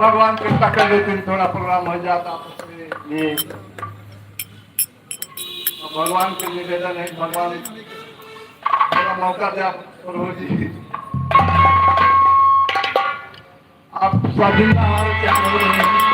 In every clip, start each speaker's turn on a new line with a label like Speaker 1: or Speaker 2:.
Speaker 1: भगवान कृपा कर देते थोड़ा प्रोग्राम हो जाता ये भगवान के निवेदन है भगवान थोड़ा मौका दे आप प्रभु जी आप स्वाधीनता हमारे क्या हो रहे हैं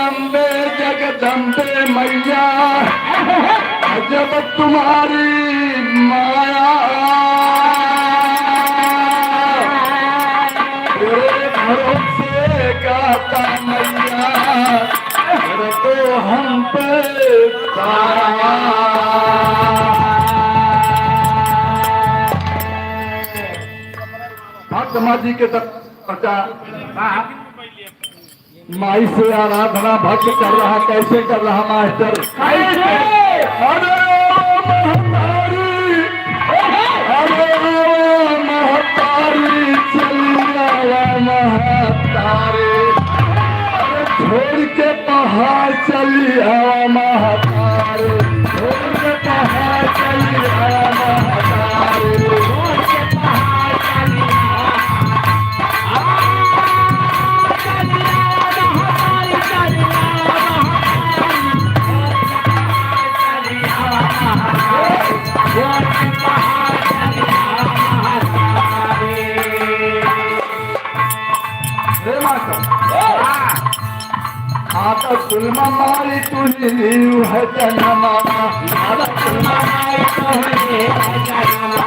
Speaker 1: अम्बे जगदम्बे मैया जब तुम्हारी माया तेरे भरोसे गाता मैया तो हम पे तारा महात्मा जी के तक पहुंचा माई से आराधना भक्त कर रहा, कैसे कर रहा मास्टर?
Speaker 2: कैसे?
Speaker 1: अरे महतारी, अरे महतारी चलिया महतारी, अरे छोड़ के पहाड़ चलिया महतारी, छोड़ के पहाड़ चलिया महतारी,
Speaker 2: छोड़ के पहाड़ चलिया
Speaker 1: आता सुलमा मारी तुझी नीव है जनमा, आता सुलमा मारी तुझी नीव है जनमा,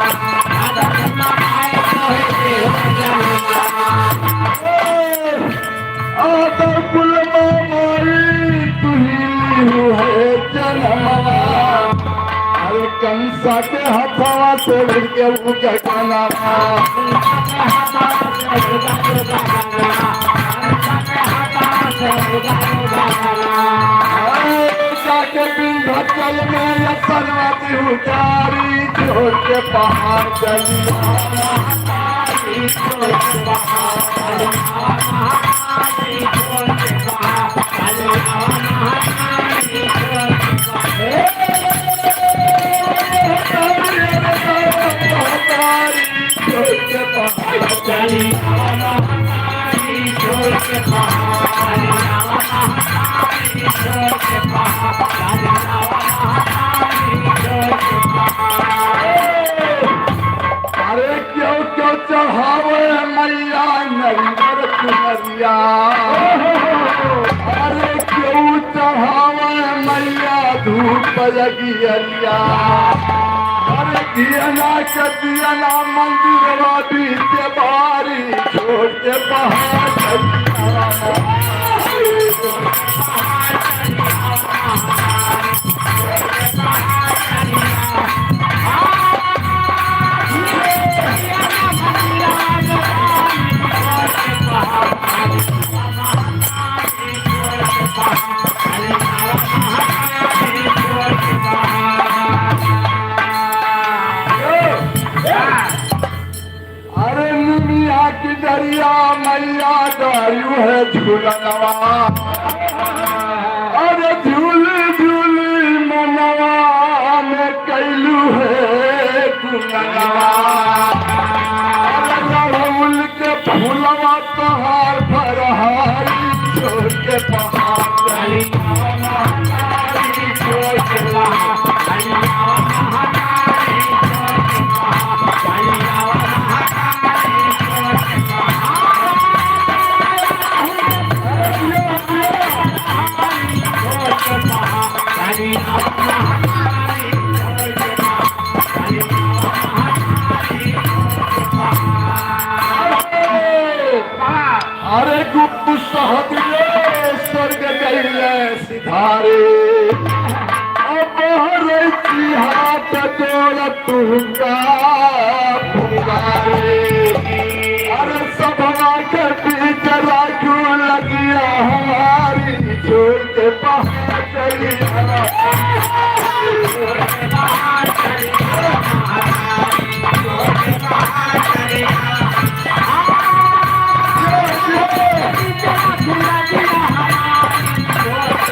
Speaker 1: आता सुलमा मारी तुझी नीव है जनमा, आता सुलमा मारी तुझी नीव है जनमा, अरे कंसा के हथवा से के उनका गाना, जाके विंध्याचल में पर्वत उतारी, छोड़ के पहाड़ चलिया महतारी, छोड़ के पहाड़ चलिया महतारी, छोड़ के पहाड़ चलिया महतारी, छोड़ के पहाड़ चलिया महतारी, छोड़ के पहाड़ चलिया महतारी, छोड़ के पहाड़ चलिया महतारी, छोड़ के पहाड़। अरे क्यों क्यों चढ़ावे मैया नरियर चुनरिया, अरे क्यों चढ़ावे मैया धूप लगियरिया, अरे दियना के दियना मंदिरवा बीच बारी, छोड़ के पहाड़ चलिया महतारी, छोड़ के पहाड़ चलिया महतारी, छोड़ के पहाड़ चलिया अरे निमिया की दरिया मैया दारू है झूलनवा, अरे झूली झूली मनवा में कैलू है गुननवा, अरे लड़उल के फूलवा तोहार फरहारी, छोड़ के पहाड़ चलिया महतारी, छोड़ के पहाड़ चलिया महतारी, छोड़ के पहाड़ चलिया महतारी, छोड़ के पहाड़ चलिया महतारी, छोड़ के पहाड़ चलिया महतारी, अरे गुप्त सहदिले स्वर्ग गईले सिधारे, अब हरे हाथ जोड़ तुंगा पुकारे, अरे सभा के बीच राखू लगिया हमारी, छोड़ के पहाड़ चलिया छोड़ के पहाड़ चलिया छोड़ के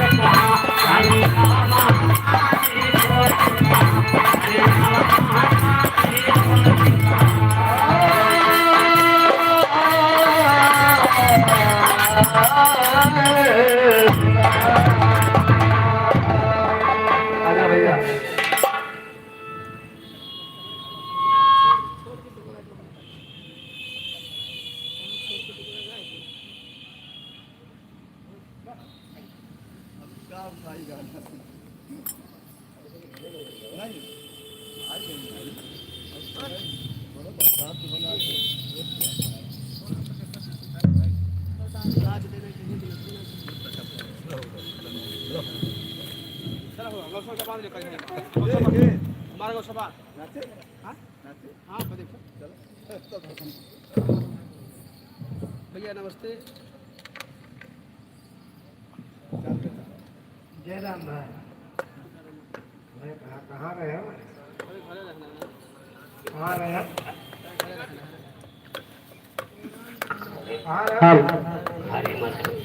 Speaker 1: पहाड़ चलिया आजा भैया।
Speaker 3: भैया नमस्ते।
Speaker 1: जयराम भाई भाई कहाँ गए हो कहाँ गए हो कहाँ गए हो
Speaker 2: अरे मत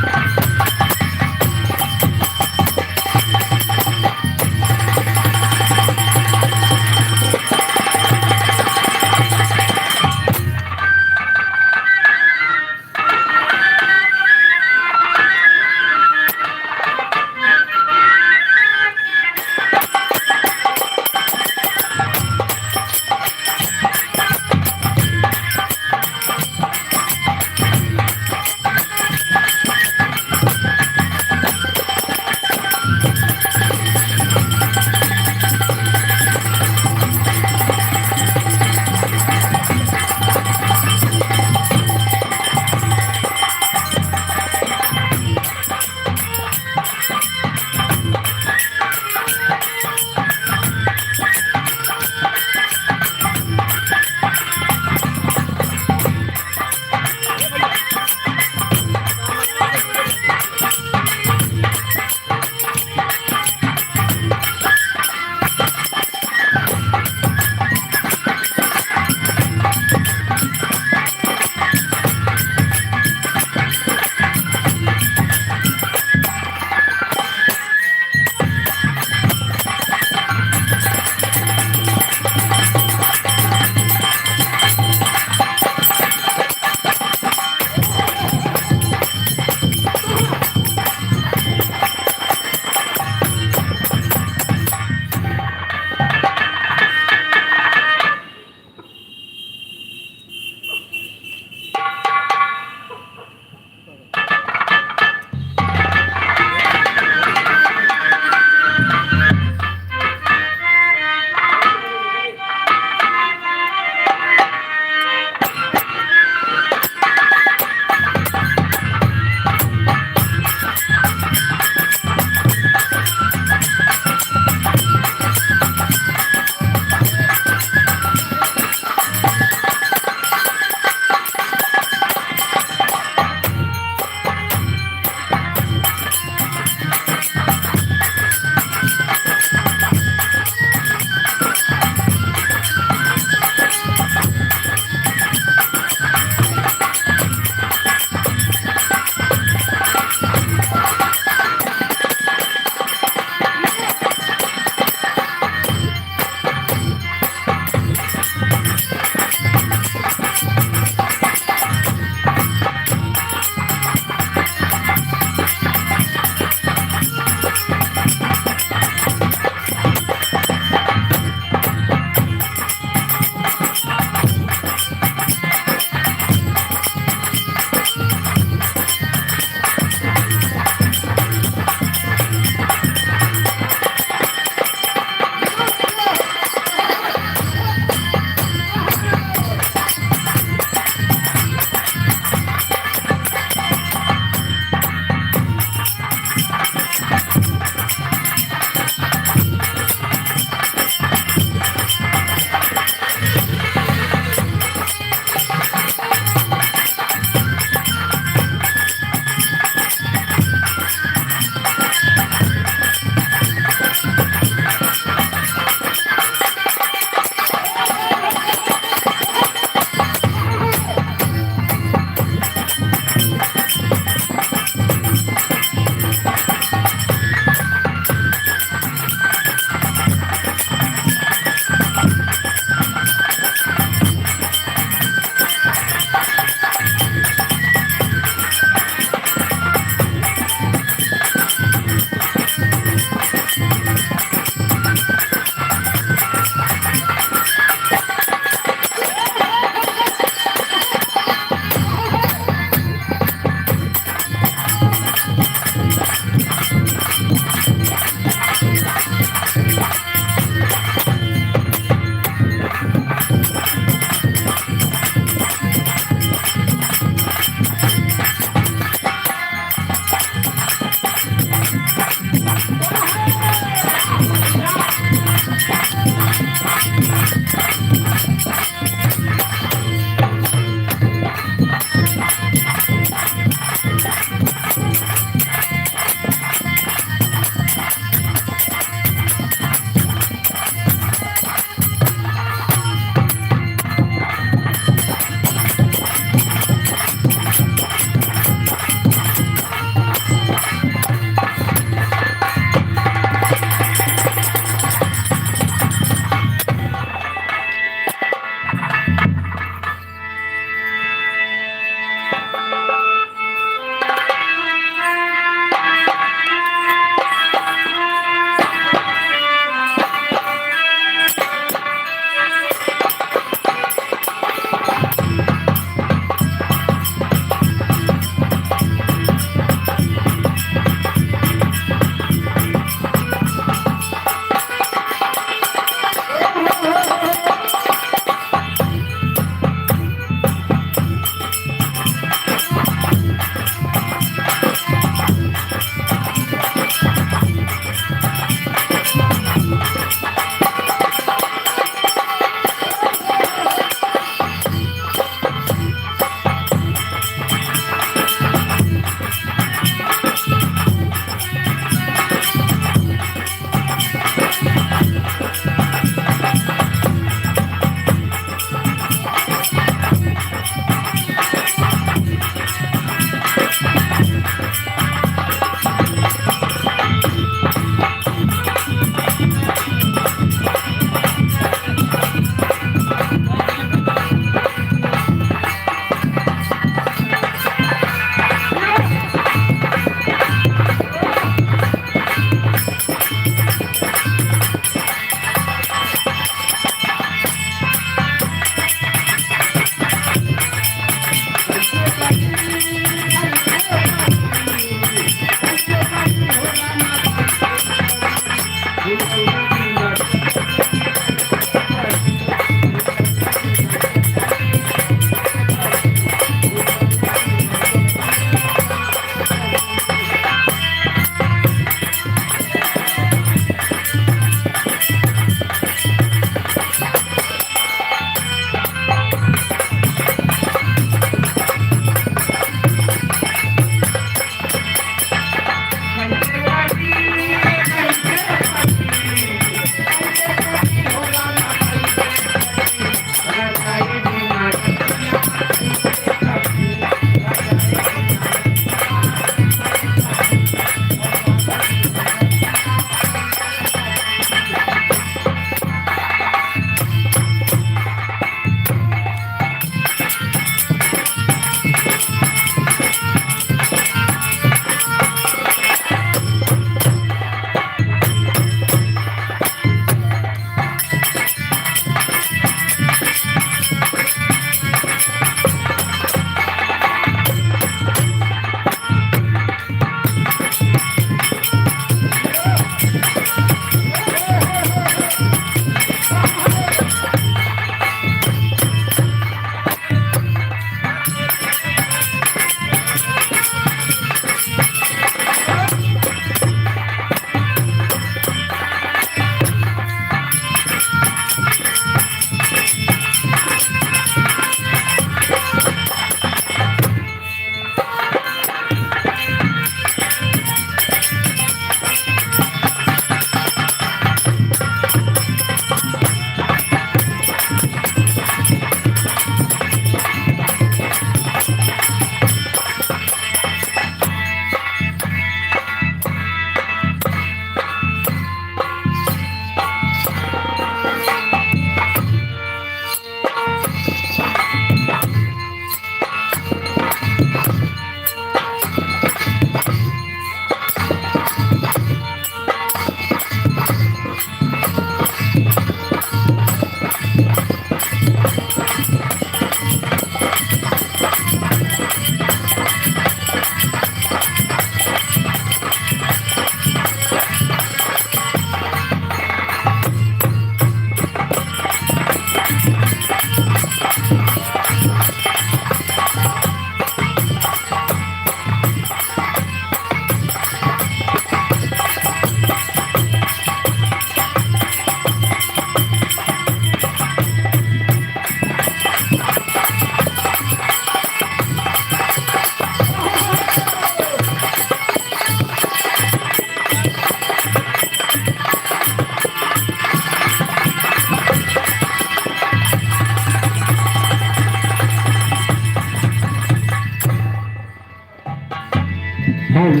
Speaker 1: हेलो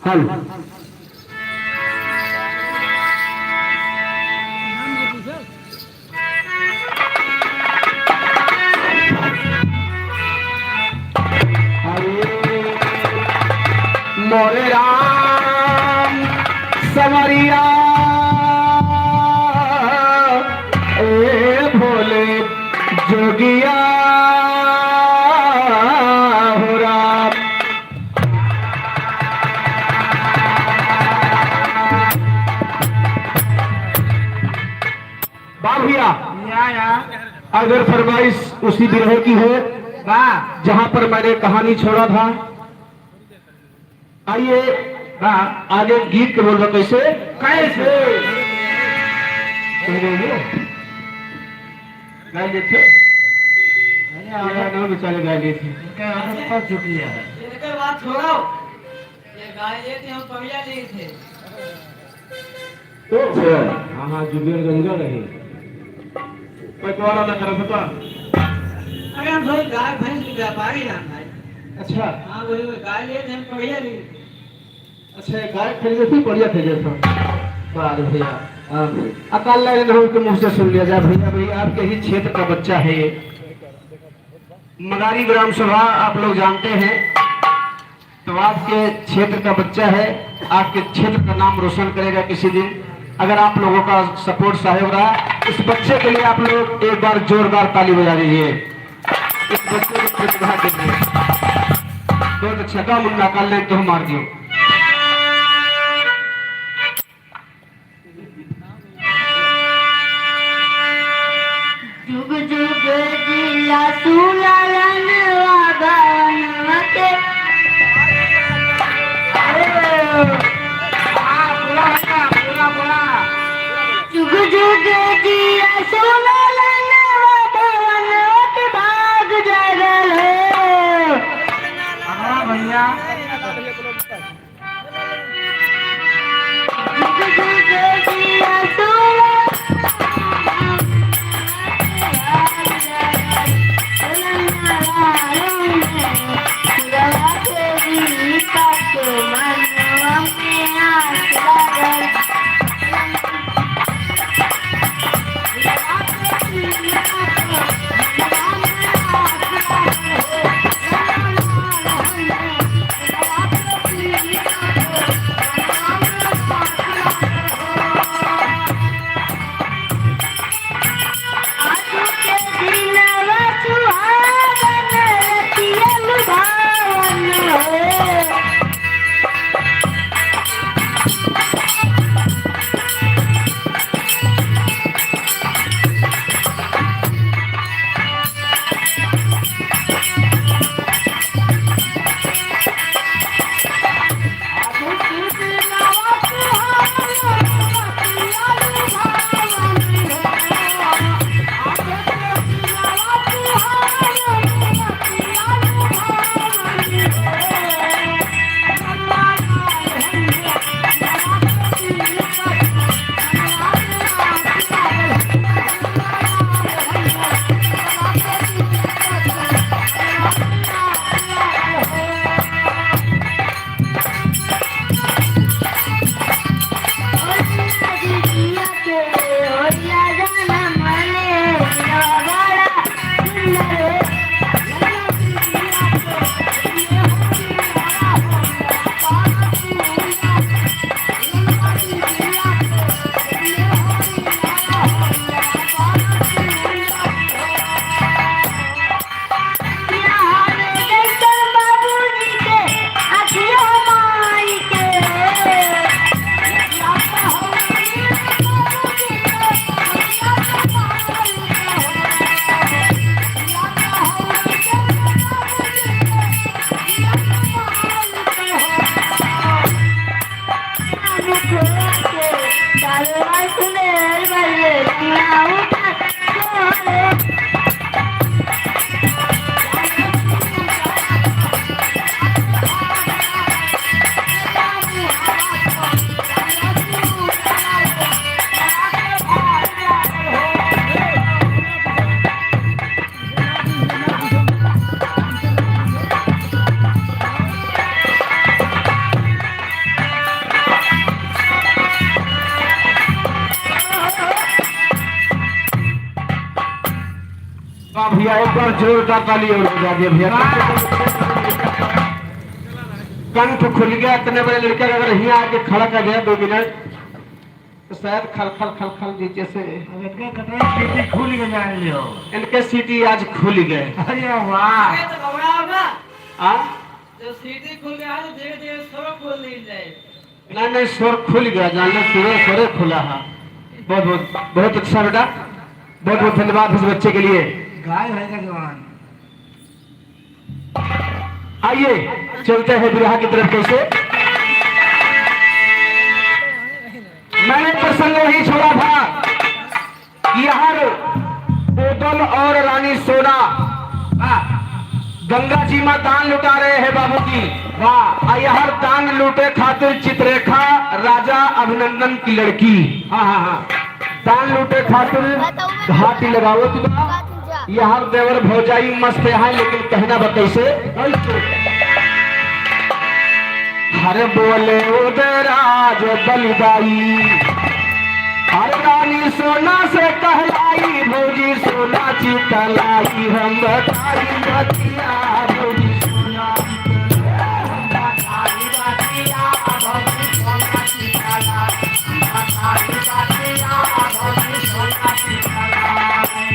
Speaker 1: हेलो मोरे राम समरिया ए भोले जोगिया हो राम। वाह भैया, अगर फरमाइश उसी बिरहे की है जहां पर मैंने कहानी छोड़ा था। आइए आगे गीत के बोल कैसे कैसे गाय लिए थे बेचारे गाय लिए थे।
Speaker 2: इनके बात छोड़ो, ये गाय लिए थे, हम पविया लिए थे।
Speaker 1: तो हाँ जुबियर गंगा रहे पैटवाला ना करा था।
Speaker 2: अरे हम थोड़ी गाय भैंस की व्यापारी ना भाई।
Speaker 1: अच्छा
Speaker 2: हाँ वही गाय लिए थे, हम पविया लिए थे।
Speaker 1: अच्छा गाय खरीदे थी बढ़िया थे जैसा बार भैया अकाल लगे के मुंह से सुन लिया जाए। भैया भैया आपके ही क्षेत्र का बच्चा है ये मदारी ग्राम सभा आप लोग जानते हैं, तो आपके क्षेत्र का बच्चा है, आपके क्षेत्र का नाम रोशन करेगा किसी दिन। अगर आप लोगों का सपोर्ट सहयोग रहा इस बच्चे के लिए आप लोग एक बार जोरदार ताली बजा दीजिए इस बच्चे की प्रतिभा के लिए। बहुत अच्छा काम उनका काल ले तो मार दियो।
Speaker 3: जुग जुग जिया सुलालन वागनवते जुग जुग जिया सुलालन वागनवते भाग जगल
Speaker 2: भैया
Speaker 3: जुग जुग जिया सुलालन
Speaker 1: वाह भैया, एक बार जोरदार ताली और बजा दिया भैया। कंठ खुल गया। इतने बड़े लड़के अगर यहाँ आके खड़ा कर गया 2 मिनट तो शायद खल खल खल खल नीचे से
Speaker 2: सीटी खुल के जान लियो।
Speaker 1: इनके सीटी आज खुल गए।
Speaker 2: अरे वाह,
Speaker 3: ये तो घबरा होगा।
Speaker 1: हाँ
Speaker 2: तो सीटी खुल गया तो धीरे धीरे सब खुल नहीं जाए।
Speaker 1: नहीं, स्वर खुल गया, जानना स्वर खुला है। बहुत बहुत बहुत अच्छा बेटा, बहुत बहुत धन्यवाद इस बच्चे के लिए।
Speaker 2: गाय है का जवान।
Speaker 1: आइए चलते हैं विवाह की तरफ। कैसे मैंने प्रसंग वही छोड़ा था कि यहाँ बोतल और रानी सोना गंगा जी में दान लुटा रहे हैं बाबू जी। वाह, यह दान लूटे खातिर चित्ररेखा राजा अभिनंदन की लड़की। हाँ हाँ हाँ, दान लूटे खातिर घाटी लगाओ तुम। यहाँ देवर भौजाई मस्त है, लेकिन कहना कैसे? हर बोले उदराज बलिदाई, हर रानी सोना से कहलाई, भौजी सोना चितलाई, हम बताई बतिया भौजी सोना बताई बतिया, भौजी सोना चितलाई, बताई बतिया भौजी सोना चितलाई।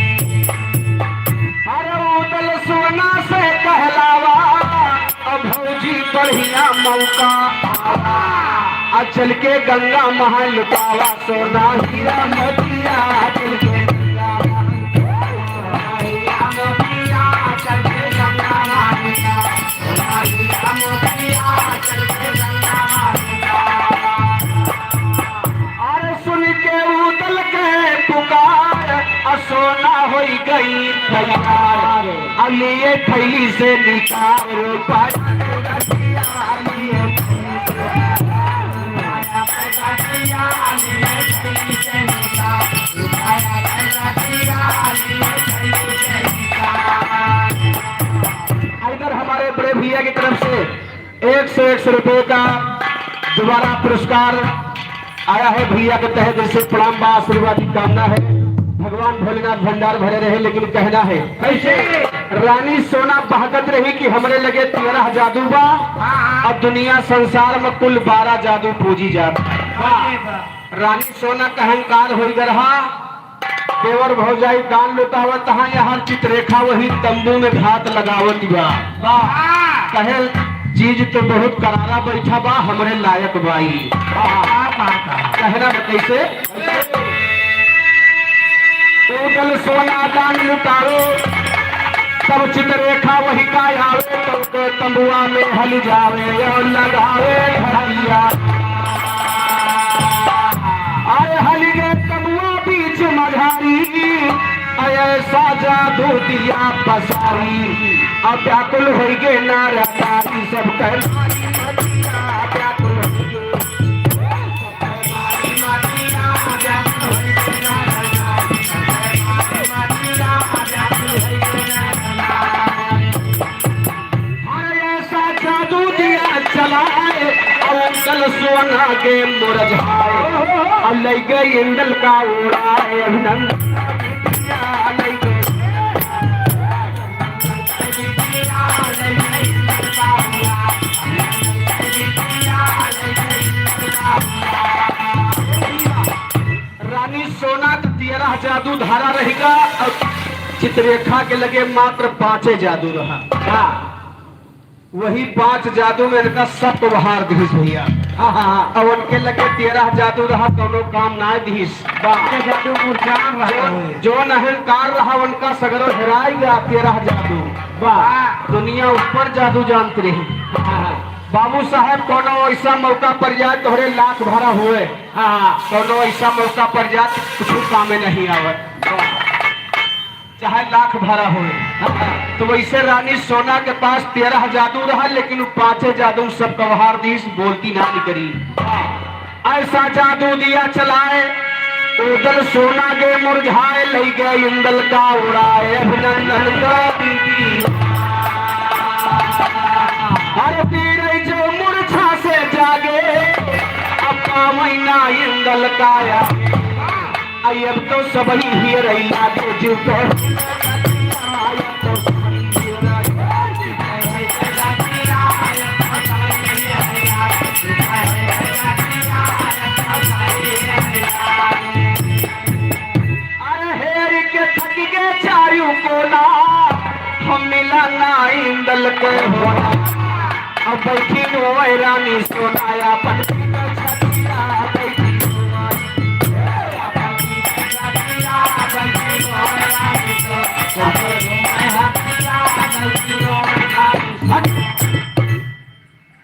Speaker 1: हर उदल सोना से कहलावा, भौजी बढ़िया मौका आ चल के गंगा महा लुटावा, सोना हीरा मोतिया चल के गंगा हीरा मोतिया चल के गंगा महा लुटावा, सोना हीरा मोतिया चल के गंगा महा लुटावा। अरे सुन के उदल के पुकार, सोना हो गई तैयार, अलिए थैली से निकाल इधर हमारे बड़े भैया की तरफ से 100 रुपए का दोबारा पुरस्कार आया है। भैया के तहे दिल से प्रणाम बा, आशीर्वाद की कामना है। भगवान भोलेनाथ भंडार भरे रहे। लेकिन कहना है कैसे? रानी सोना बहकत रही कि हमरे लगे 13 जादू बा, और दुनिया संसार में कुल 12 जादू पूजी जात। रानी सोना का अहंकार हो रहा, देवर भौजाई दान लुटावत तहाँ यहाँ चित्ररेखा वही तंबू में घात लगावत बा। कहे चीज तो बहुत करारा बैठा बा, हमरे लायक बाई। कहना कैसे? उदल सोना दान लुटावे, तब चित्ररेखा वही का आवे, तब के तंबुआ में हल जावे और लगावे घड़िया। आए हली गे तंबुआ बीच मझारी, ऐसा जादू दिया पसारी, अब व्याकुल हो गे नारातारी, सब चलाए और सोना के मुरझाए, और ले गए इंदल का उड़ाए अभिनंदन। रानी सोना का 13 जादू धारा रहेगा, और चित्ररेखा के लगे मात्र 5 जादू रहा। वही 5 जादू में इनका सब व्यवहार दिस भैया। और उनके लगे 13 जादू रहा, दोनों काम ना दिस।
Speaker 2: जादू
Speaker 1: जो अहंकार रहा उनका सगरो हेराएगा 13 जादू। वाह, दुनिया ऊपर जादू जानते रही। बाबू साहब कोनो ऐसा मौका पर जाए तोहरे लाख भरा हुए, कोनो ऐसा मौका पर जाए कुछ काम में नहीं आवे, चाहे लाख भरा हो। तो वैसे रानी सोना के पास 13 जादू रहा, लेकिन 5 जादू सब व्यवहार दीस, बोलती ना करी। ऐसा जादू दिया चलाए, उदल सोना के मुरझाए, ले गए इंदल का उड़ाए अभिनंदन का दीदी। हर तीर जो मूर्छा से जागे, अपना महीना इंदल का अब तो सब ही रही लागे जीव पे। चारू कोना हम मिला ना इंदल के होला अब बैठी रोए रानी सोनाया अपन छतिया बैठी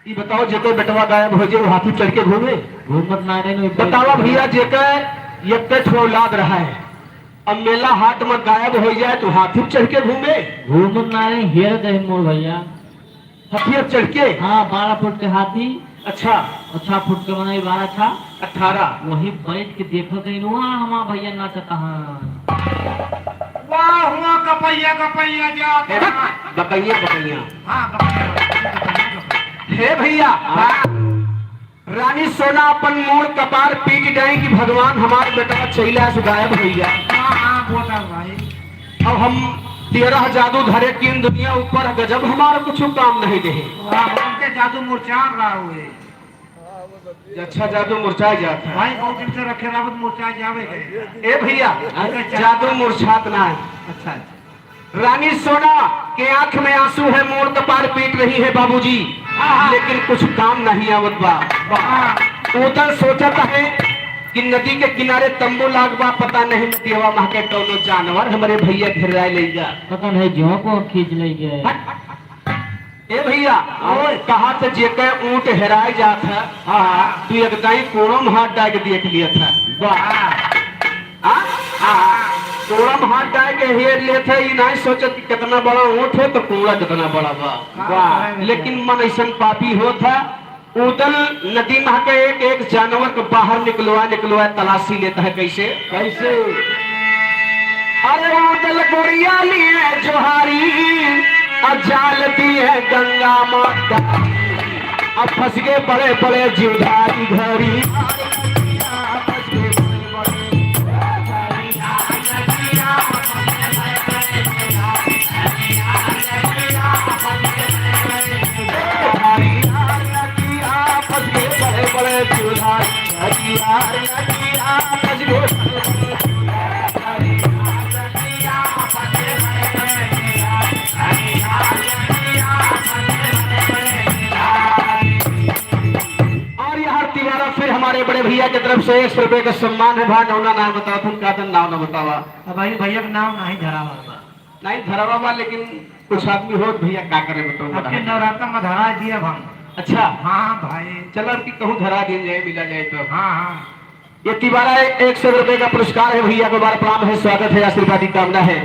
Speaker 1: ये बताओ जेकर बेटवा गायब हो जाए हाथी चढ़ के घूमे
Speaker 2: घूमत ना रहे
Speaker 1: बतावा भैया जेकर एक औलाद रहा है अब मेला हाट में गायब हो जाए तो हाथी चढ़ के घूमे
Speaker 2: घूमत ना रहे हेर दे मोर भैया
Speaker 1: हथियार चढ़ के
Speaker 2: हाँ 12 फुट के हाथी
Speaker 1: अच्छा
Speaker 2: 6 फुट के बनाई 12 था
Speaker 1: 18
Speaker 2: वही बैठ के देखो कहीं हमारा भैया नाचता
Speaker 4: वाह हुआ कपैया कपैया जा
Speaker 1: बकैया बकैया
Speaker 4: हाँ कपैया
Speaker 1: हे भैया रानी सोना अपन मोड़ कपार पीट गए कि भगवान हमारे बेटा चैला से गायब हो गया
Speaker 4: हाँ बोला भाई
Speaker 1: अब हम 13 जादू धरे की दुनिया ऊपर गजब हमारा कुछ काम नहीं दे
Speaker 4: वाह उनके जादू मुरझान रहा हुए
Speaker 1: अच्छा जादू मुरझा जाता है
Speaker 4: भाई बहुत दिन से रखे रावत मुरझा जावे के
Speaker 1: ए भैया जादू मुरझात ना है
Speaker 4: अच्छा
Speaker 1: रानी सोना के आंख में आंसू है मोड़ कपार पीट रही है बाबूजी लेकिन कुछ काम नहीं आवत बा उधर सोचत है कि नदी के किनारे तंबू लागबा पता नहीं नदियावा मह के कौनो जानवर हमारे भैया घेराए ले जा
Speaker 2: पता नहीं जो को खींच ले गए
Speaker 1: ए भैया और कहा तो जेके ऊंट हेराए जात है तू एकदम कोड़म हाथ डाल के देख लिया था कोड़म हाथ डाल के हेर लिए थे ये नहीं सोचत कि कितना बड़ा ऊंट है तो कोड़ा कितना बड़ा बा लेकिन मन ऐसा पापी हो था उदल नदी में के एक जानवर को बाहर निकलवा तलाशी लेता है कैसे कैसे अरे उदल गोरिया लिए जोहारी अब जाल दी है गंगा माता अब फंस गए बड़े बड़े जीवधारी घड़ी बड़े फिर हमारे बड़े भैया की तरफ से 100 रुपए का सम्मान है भाई नौना नाम बताओ तुम का नाम ना बतावा
Speaker 4: भाई भैया का नाम नहीं धरावा
Speaker 1: नहीं धरावा लेकिन कुछ आदमी हो भैया क्या करे बताओ
Speaker 4: आपके नवरात्र में धरा दिया हम
Speaker 1: अच्छा
Speaker 4: हाँ भाई
Speaker 1: चलो कि कहूँ धरा दिया जाए मिला जाए तो
Speaker 4: हाँ हाँ
Speaker 1: ये तिवारा 100 रुपए का पुरस्कार है भैया को बार प्रणाम है स्वागत है आशीर्वाद की कामना है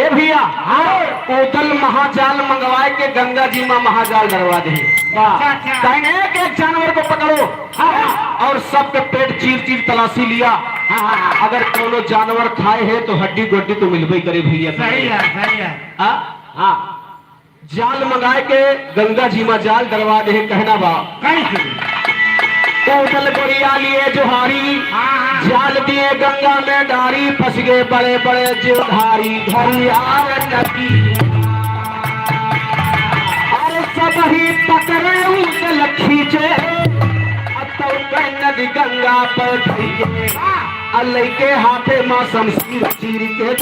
Speaker 1: ए भैया कोतल महाजाल मंगवाए के गंगा जी में महाजाल डरवा दे एक एक जानवर को पकड़ो और सबके पेट चीर चीर तलाशी लिया अगर कोनो जानवर खाए है तो हड्डी गोड्डी तो मिलबे करे भैया
Speaker 4: सही है
Speaker 1: हाँ जाल मंगाए के गंगा जी में जाल डरवा दे कहना बा
Speaker 4: कैसे
Speaker 1: कोतल गोरिया लिए जोहारी जाल दिए गंगा में डारी फंस गए बड़े बड़े जीवधारी घरियार नदी अरे सब ही पकड़े उसे खींचे नदी गंगा पर अल्लाह के हाथे माँ शमशीर चीर के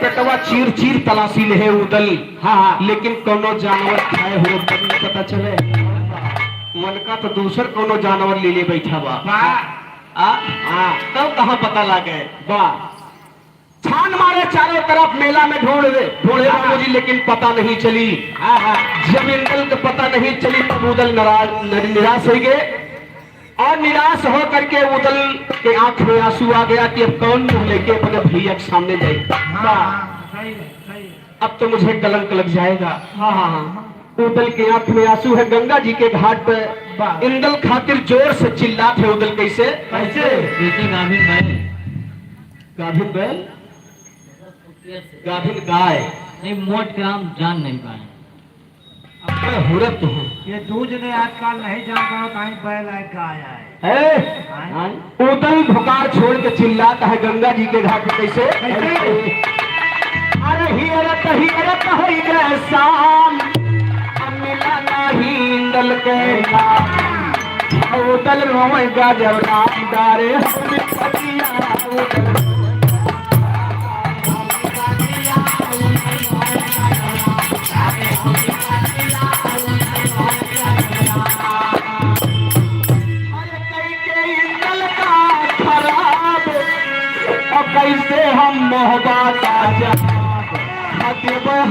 Speaker 1: पेटवा चीर चीर तलाशी ले है उदल लेकिन कोनो जानवर खाए हो नहीं पता चले मन का तो दूसर कोनो जानवर ले ले बैठा बा तब कहाँ पता लगे छान मारे चारों तरफ मेला में ढूंढे बाबूजी लेकिन पता नहीं चली जब इंदल को पता नहीं चली तब उदल निराश हो गए और निराश हो करके उदल के आंख में आंसू आ गया कि अब कौन मुंह लेके अपने भैया के सामने जाए अब तो मुझे कलंक लग जाएगा उदल के आंख में आंसू है गंगा जी के घाट पर इंदल खातिर जोर से चिल्लाते है उदल कैसे गाभिन बैल गाभिन गाय
Speaker 2: नहीं मोट ग्राम जान नहीं पाए
Speaker 1: हुरत हूँ
Speaker 4: ये दूध ने आजकल नहीं जानता कहीं बैल है गाय है
Speaker 1: उदल भुकार छोड़ के चिल्लाता है गंगा जी के घाट पे कैसे अरे हियरत हियरत होई गए शाम मिला नहीं इंदल के उदल रोएगा जब राम डारे कैसे हम मोहब्बत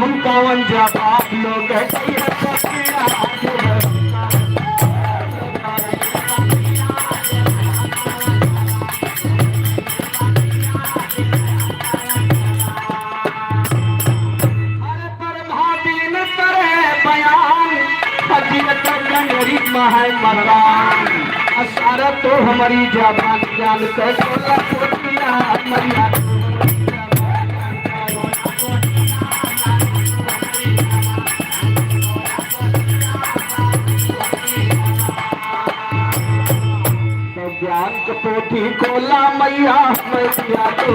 Speaker 1: हम कौन जवाब लोग सारा तो हमारी जबान जान कर ज्ञान कपोटी कोला मैया मैया तो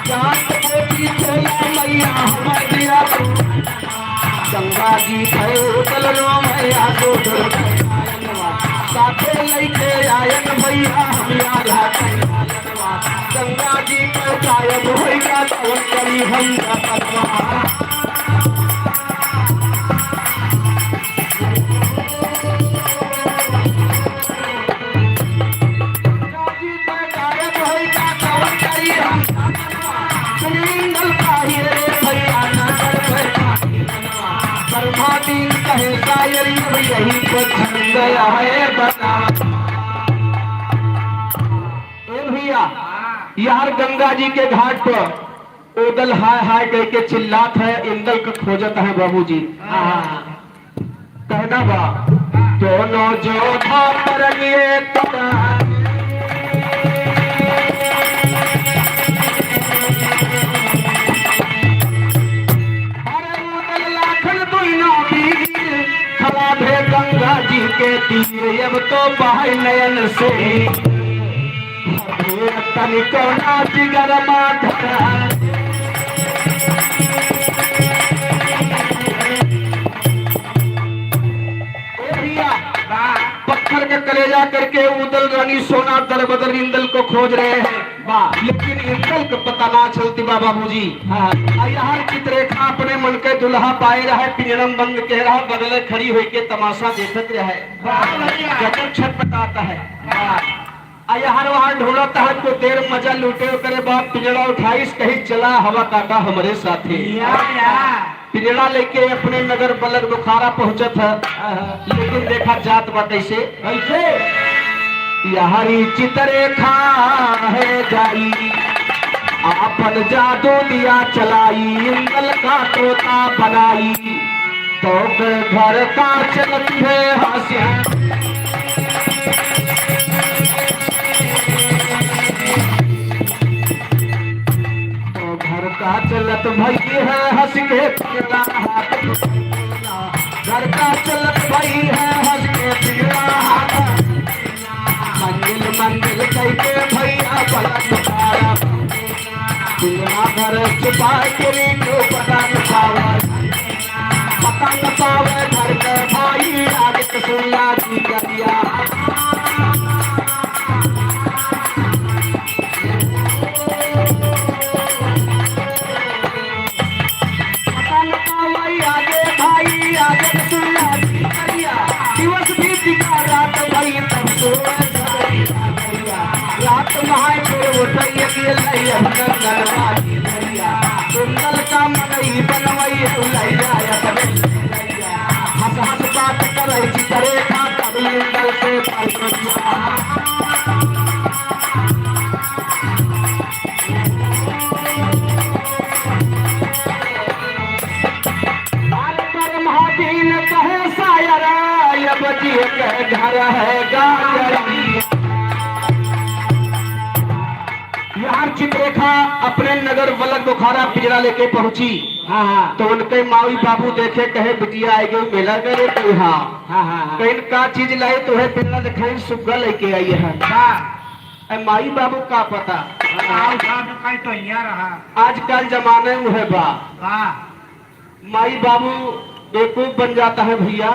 Speaker 1: ज्ञान कपोटी कोला मैया मैया तो गंगा जी भयो चल लो मैया तो साथे लैके आयन भैया हमिया गंगा जी पर गायब होइगा तवन करी हम यही को गया है बता भैया यार गंगा जी के घाट पर उदल हाय हाय कह के चिल्लात है इंदल को खोजत है बाबूजी कहना बा दोनों जोधा पर लिए गंगा जी के तीर अब तो बहाई नयन से तनिको नाच गरमा पत्थर के कलेजा करके उदल रानी सोना दर बदल इंदल को खोज रहे हैं लेकिन इंदल को पता ना चलती बाबूजी यहाँ चित्ररेखा अपने मन के दुल्हा पाए रहे पिंजरम बंद कह रहा बगल खड़ी हुई के तमाशा देखत रहे गजब छटपटाता है यहाँ वहां ढूंढता है तो देर मजा लूटे करे बाप पिंजरा उठाइस कहीं चला हवा काटा हमारे साथी पिंजरा लेके अपने नगर बलग बुखारा पहुंचत है लेकिन देखा जात बात ऐसे यहारी चित्ररेखा है जाई आपन जादू दिया चलाई इंदल का तोता बनाई तो घर का चलत है हास्या तो घर का चलत भाई है हंस के पिंजरा हाथ घर का चलत भाई है हंस के पिंजरा हाथ मंजिल मंजिल कहके भैया पलट पाया पिंजरा घर छुपा के नीचे पता न पावे घर के भाई आगे सुनला जी करिया पता न पावे आगे भाई आगे सुनला जी करिया दिवस बीत गया रात भाई तब तो रात नहाय फिर उठैया के लैया गंगनवाई भैया सुंदर का मनई बनवई लैया हंस हंस बात करे चित्ररेखा कभी इंदल से महादीन कहे सायरा ये बजिए के घर है गाड़ी यहाँ चित्ररेखा अपने नगर वलग बुखारा पिंजरा लेके पहुंची तो उनके मावी बाबू देखे कहे बिटिया आई गई मेला करे कहीं कहीं का चीज लाई तो है पिंजरा दिखाई सुग्गा लेके आई है माई बाबू का पता
Speaker 4: आओ साहब कहीं तो यहाँ रहा
Speaker 1: आजकल जमाने में है बा
Speaker 4: वाह
Speaker 1: माई बाबू बेवकूफ बन जाता है भैया।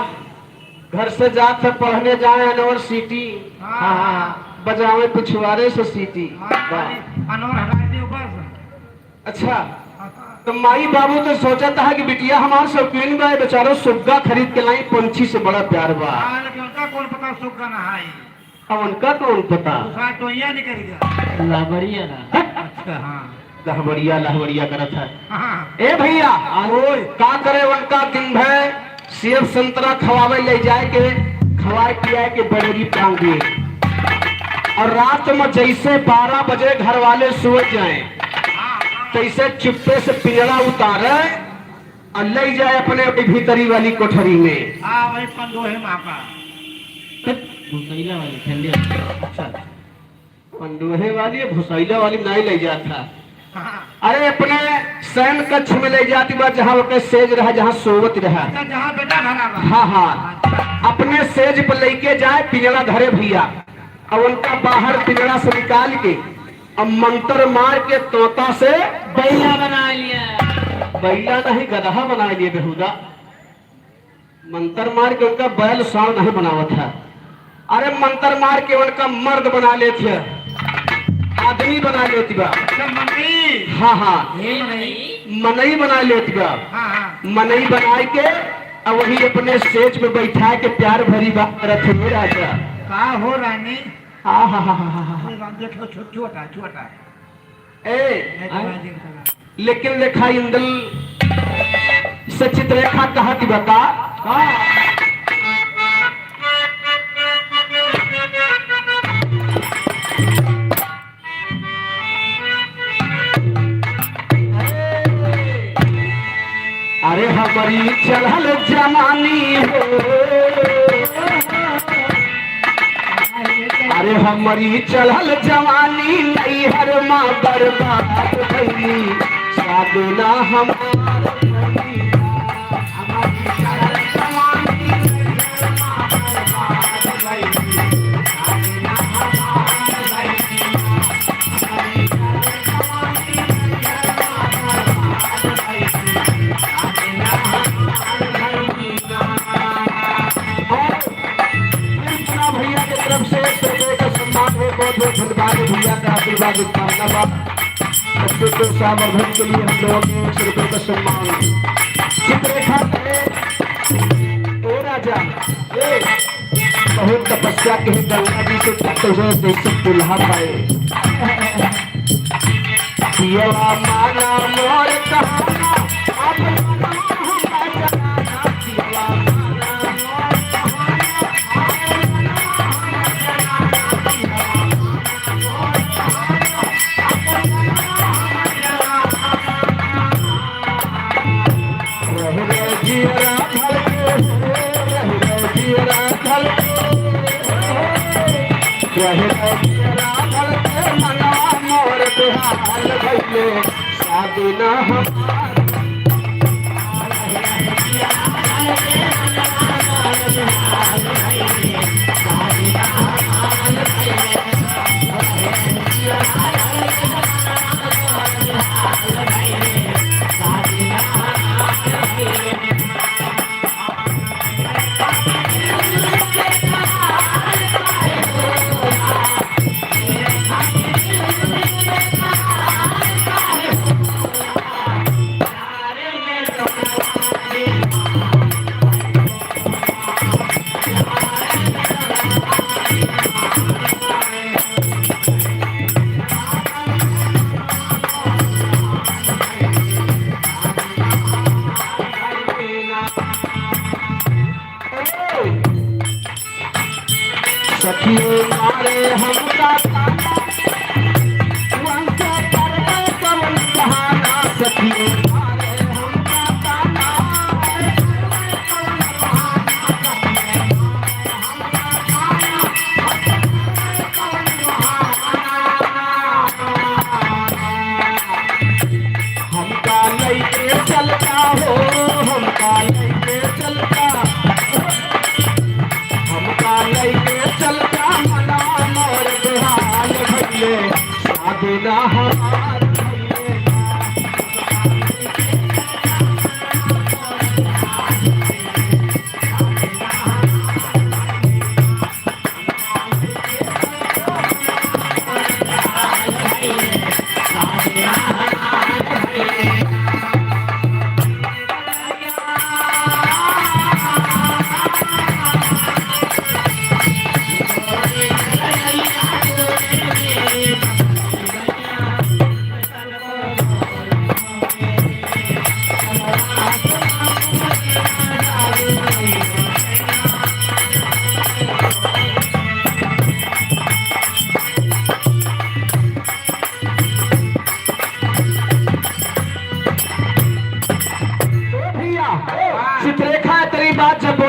Speaker 1: घर से जाते पढ़ने जाए यूनिवर्सिटी
Speaker 4: हाँ
Speaker 1: बजावे पिछवाड़े से सीटी।
Speaker 4: अनवर हटा दे ऊपर
Speaker 1: अच्छा तो माई बाबू तो सोचता है कि बिटिया हमारे शौकीन बा बेचारो सुग्गा खरीद के लाई पंछी से बड़ा प्यार बा।
Speaker 4: लेकिन उनका कौन पता सुख का नहाई
Speaker 1: अब उनका कौन पता
Speaker 4: दूसरा तो यहाँ निकल गया
Speaker 2: लाबड़िया ना
Speaker 4: अच्छा हाँ
Speaker 1: लहबड़िया लहबड़िया करत है।
Speaker 4: हाँ
Speaker 1: ए भैया का करे उनका दिन भर सेब संतरा खवावे ले जाए के खवाए पियाए के बड़ेरी टांग दिए और रात में जैसे 12 बजे घर वाले सो जाए तैसे चुप्पे से पिंजरा उतारे और ले जाए अपने भीतरी वाली कोठरी में।
Speaker 4: हाँ वही पंदोहे माँ का
Speaker 2: भूसैला वाली ठंडी
Speaker 1: अच्छा पंडुहे वाली भुसैला वाली नहीं ले जाता।
Speaker 4: हाँ
Speaker 1: अरे अपने शयन कक्ष में ले जाती बा जहाँ ओके सेज रहा जहाँ सोवत रहा।
Speaker 4: अच्छा जहाँ बेटा भरा बा
Speaker 1: हाँ हाँ अपने सेज पर लेके जाए पिंजरा धरे भैया और उनका बाहर पिंजरा से निकाल के अब मंत्र मार के तोता से
Speaker 2: बैला बना लिया
Speaker 1: बैला नहीं गदहा बना लिए बेहुदा। मंत्र मार के उनका बैल सांड नहीं बनावा था। अरे मंत्र मार के उनका मर्द बना लेते आदमी बना लेती बा।
Speaker 4: अच्छा मंत्री
Speaker 1: हाँ हाँ
Speaker 2: ये नहीं
Speaker 1: मनई बना लेती बा।
Speaker 4: हाँ हाँ
Speaker 1: मनई बनाए के और वही अपने स्टेज पे बैठा के प्यार भरी बात करत है राजा।
Speaker 4: का हो रानी
Speaker 1: हाँ हाँ हाँ हाँ हाँ
Speaker 4: देखो छोटा छोटा
Speaker 1: ए लेकिन लेखा इंदल से चित्ररेखा कहा कि बता अरे हमारी चलल जवानी हो अरे हमारी चलल जवानी नहीं हर माँ बर्बाद भइली साधना हमार भैया की तरफ से सम्मान है बहुत बहुत धन्यवाद भैया का आशीर्वाद कामना बच्चे को सावर्धन के लिए हम लोगों को 100 रुपये का सम्मान चित्ररेखा ओ राजा बहुत तपस्या के गंगा जी से करते हुए देश दुल्हा पाए पियवा माना मोर कहाना अब मना हमरा जगाना पियवा माना मोर साधना सखियों मारे हमका ताना वंशा पर कवन बहाना सखियों मारे हमका ताना हमका लेके चलता हो हमका लेके चलता हमका लेके चलता मना मोर बेहाल भई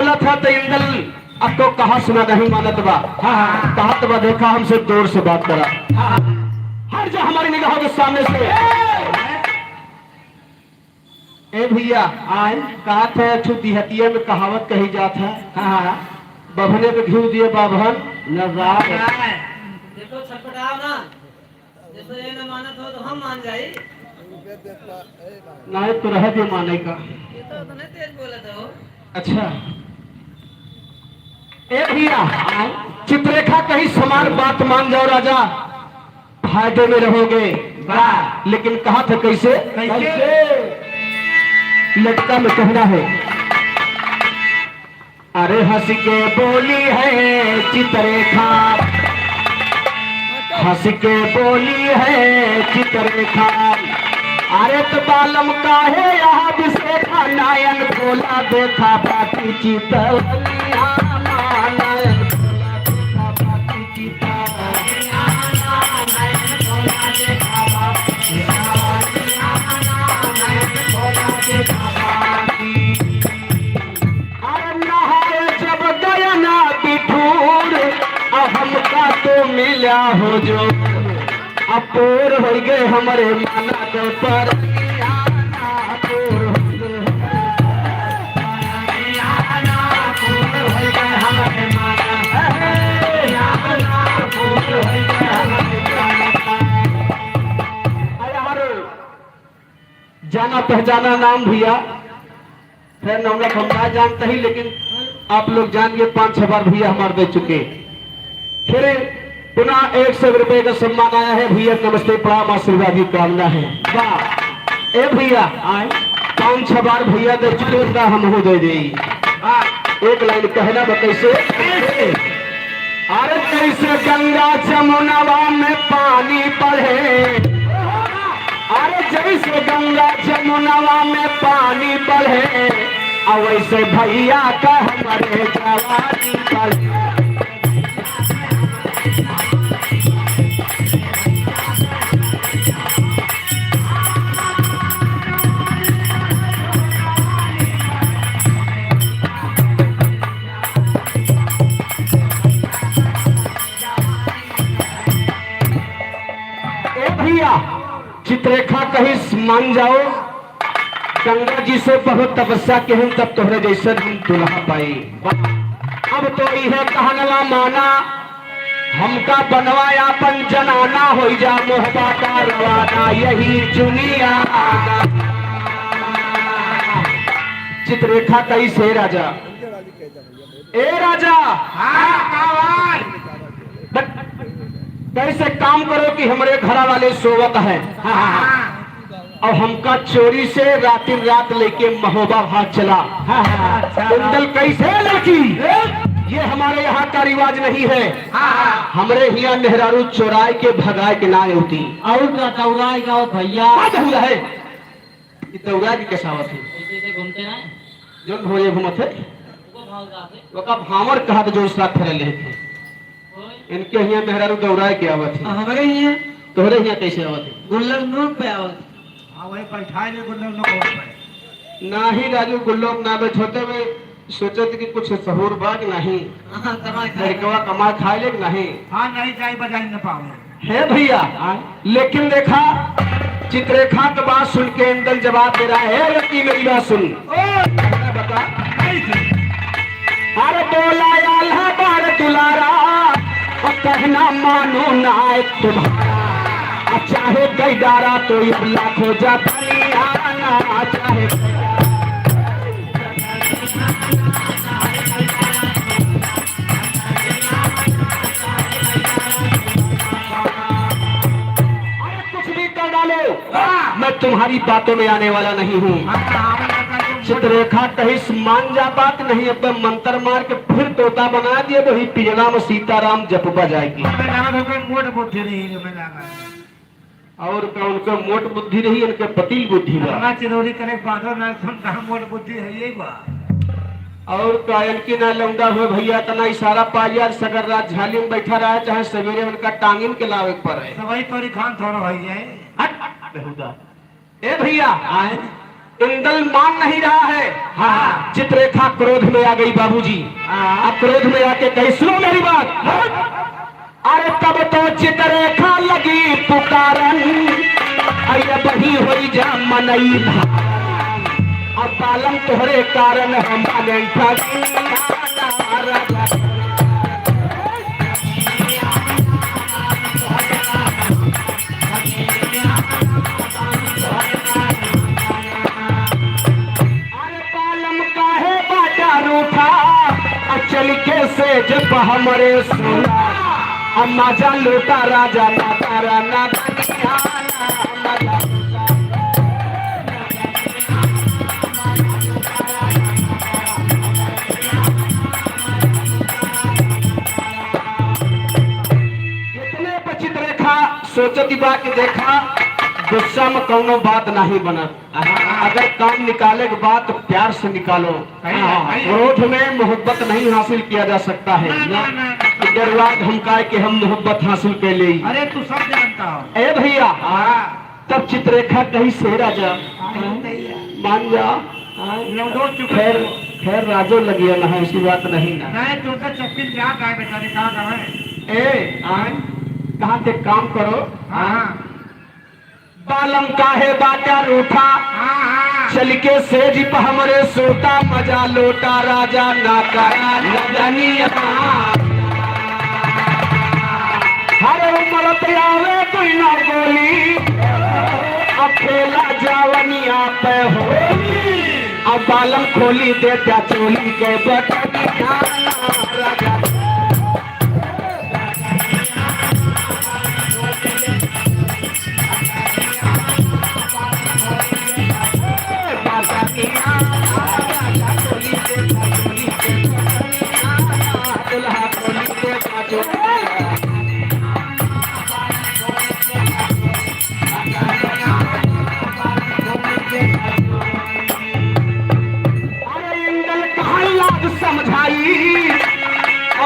Speaker 1: बोला था तो इंदल अब तो कहा सुना नहीं मानत बा। कहा तो बा देखा हमसे दूर से बात करा। हर जा हमारी निगाहों के सामने से। ए भैया आए कहा था छुट्टी हतिया में कहावत कही जात है। बभने पे घी दिए बाभन नजार।
Speaker 2: देखो छटपटाओ ना, जैसे ये न मानत हो तो हम मान जाई।
Speaker 1: नहीं तो रह दे माने का।
Speaker 2: ये तो उतने तेज बोलत हो।
Speaker 1: अच्छा ए भैया चित्ररेखा कहीं समान बात मान जाओ राजा, फायदे में रहोगे। लेकिन कहा था कैसे लटका में कहना है। अरे हंस के बोली है चित्ररेखा, हंस के बोली है चित्ररेखा। अरे तो बालम का है यहाँ विशेखा, नायन बोला देखा बाकी चितवलिया। नायन बोला देखा बाकी चितवलिया। नायन बोला देखा बाकी चितवलिया। नायन बोला देखा बाकी। अरे नहाए जब गया ना बिठूर, हमका तो मिला हो जो अपूर हो गए हमारे माना के पर। जाना पहचाना नाम भैया, फिर नाम हम ना जानते ही, लेकिन आप लोग जान गए 5-6 बार भैया हमारे दे चुके। फिर पुनः 100 रुपए का सम्मान आया है भैया। नमस्ते प्रणाम आशीर्वाद की कामना है। वाह ए भैया आए 5-6 बार भैया दे चुके, उनका हम हो दे दी। एक लाइन कहना बा कैसे। अरे कैसे गंगा जमुनवा में पानी बढ़े, अरे जैसे गंगा जमुनवा में पानी बढ़े, और वैसे भैया का हमारे जवानी बढ़े। चित्ररेखा कहीं मान जाओ, गंगा जी से बहुत तपस्या के हम तब तोहरे जैसे हम दुल्हा पाई। अब तो यह कहनवा माना, हमका बनवाया पन जनाना, हो जा मोहबा का रवाना, यही चुनिया। चित्ररेखा कैसे राजा, ए राजा कैसे काम करो कि हमारे घर वाले सोवत है, और हमका चोरी से रात लेके महोबा भाग चला। कुंडल कैसे लड़की, ये हमारे यहाँ का रिवाज नहीं है। हमारे यहाँ नेहरारू चोराए के भगाए के ना होती।
Speaker 2: और तौराई का भैया
Speaker 1: हुआ है तौरा की कैसावत है
Speaker 2: घूमते ना
Speaker 1: जो भोजे घूमत है वो भावर कहा जो साथ फैले थे। इनके यहाँ मेहरारू दौड़ाए के आवत है,
Speaker 2: हमारे यहाँ
Speaker 1: तोहरे यहाँ कैसे आवत है?
Speaker 2: गुल्लक नोक पे आवत।
Speaker 4: वही बैठाए ले गुल्लक पे
Speaker 1: ना ही राजू गुल्लोक ना बैठोते में सोचत कि कुछ सहूर बाग नहीं, लड़कवा कमा खाए ले नहीं।
Speaker 4: हाँ नहीं जाए बजाई न पावे
Speaker 1: है भैया। लेकिन देखा चित्ररेखा की बात सुन के इंदल जवाब दे रहा है, लड़की मेरी बात सुन बता। अरे बोला याल्हा बार दुलारा, और कहना मानो ना तुम्हारा, चाहे गैडारा तो लाखों जाता चाहे। कुछ भी कर डालो, मैं तुम्हारी बातों में आने वाला नहीं हूँ। चित्ररेखा कहीं मान जा बात नहीं, अब मंत्र मार के फिर तोता बना दिए, वही पिजड़ा में सीताराम जपा जाएगी।
Speaker 4: मोट बुद्धि रही
Speaker 1: और उनके मोट बुद्धि रही, इनके पतील बुद्धि बा।
Speaker 4: चिरौरी करे बाधो ना सुनता मोट बुद्धि है यही बा।
Speaker 1: और कायन की ना लौंडा हुए भैया तना इशारा पा यार, सगर रात झाली में बैठा रहा, चाहे सवेरे उनका टांगिन के लावे पर है।
Speaker 4: सवाई तोरी खान थोड़ा भाई है
Speaker 1: बेहुदा। ए भैया इंदल मान नहीं रहा है।
Speaker 4: हाँ।
Speaker 1: चित्ररेखा क्रोध में आ गई बाबूजी।
Speaker 4: हाँ।
Speaker 1: अब क्रोध में आके कही सुनो मेरी बात। अरे तब तो चित्ररेखा लगी पुकारन, अरे बही हुई जा मनई अब बालम तोहरे कारण हम चल के से जब हमारे सुना अम्मा जा लूटा राजा माता राना कितने बचित रेखा सोचती बा कि देखा गुस्सा में कौनो बात नहीं बना। अगर काम निकाले के बात तो प्यार से निकालो। क्रोध में मोहब्बत नहीं हासिल किया जा सकता है। डरवा धमकाए के हम मोहब्बत हासिल कर ले।
Speaker 4: अरे तू सब जानता हो।
Speaker 1: ए भैया तब चित्ररेखा कहीं से राजा मान जा खैर राजो लगी ना है ऐसी बात नहीं ना।
Speaker 4: नहीं तू तो चक्की क्या गाय बेचारी कहाँ का है।
Speaker 1: ए कहाँ से काम करो।
Speaker 4: हाँ
Speaker 1: बालम काहे बाटा रूठा चल के सेज पे हमरे सोता मजा लोटा राजा ना करा नजनिया हरे उम्र पे आवे कोई ना बोली अकेला जावनिया पे हो अब बालम खोली देता चोली के बटनिया राजा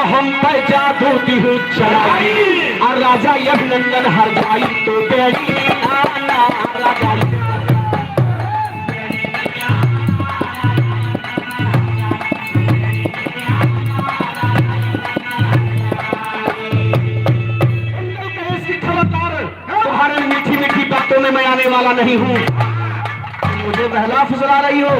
Speaker 1: हम पर जादू दिहु चलाई और राजा यज्ञनंदन हर जाई तो बेड़ी आना राजा तुम्हारे मीठी मीठी बातों में मैं आने वाला नहीं हूँ। मुझे बहला फुसला रही हो।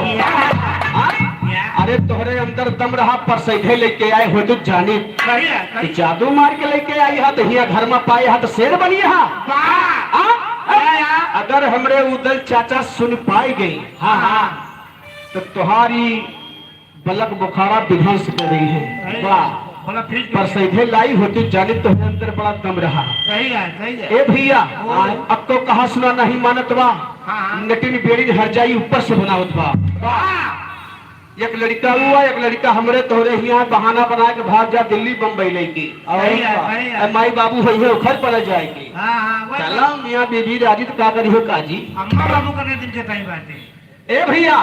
Speaker 1: अरे तोहरे अंदर दम रहा पर सैधे लेके आए हो तो जानी तो जादू मार के लेके आई हा तो हिया घर में पाए हा तो शेर बनी हा। अगर हमरे उदल चाचा सुन पाई गई तो तुम्हारी बलक बुखारा विध्वंस कर रही है। पर सैधे लाई होती जानी तो अंदर बड़ा दम रहा। ए भैया अब तो कहा सुना नहीं मानत बा। नटिन बेड़ी हर जाई ऊपर से बनावत बा। एक लड़का हुआ एक लड़का हमरे तोहरे यहाँ बहाना बना के भाग जा दिल्ली बम्बई लेके और माई बाबू है उखड़ पड़ जाएगी। चला मियाँ बीबी राजी तो क्या करी हो काजी
Speaker 4: अम्मा बाबू करने दिन से कहीं बातें।
Speaker 1: ए भैया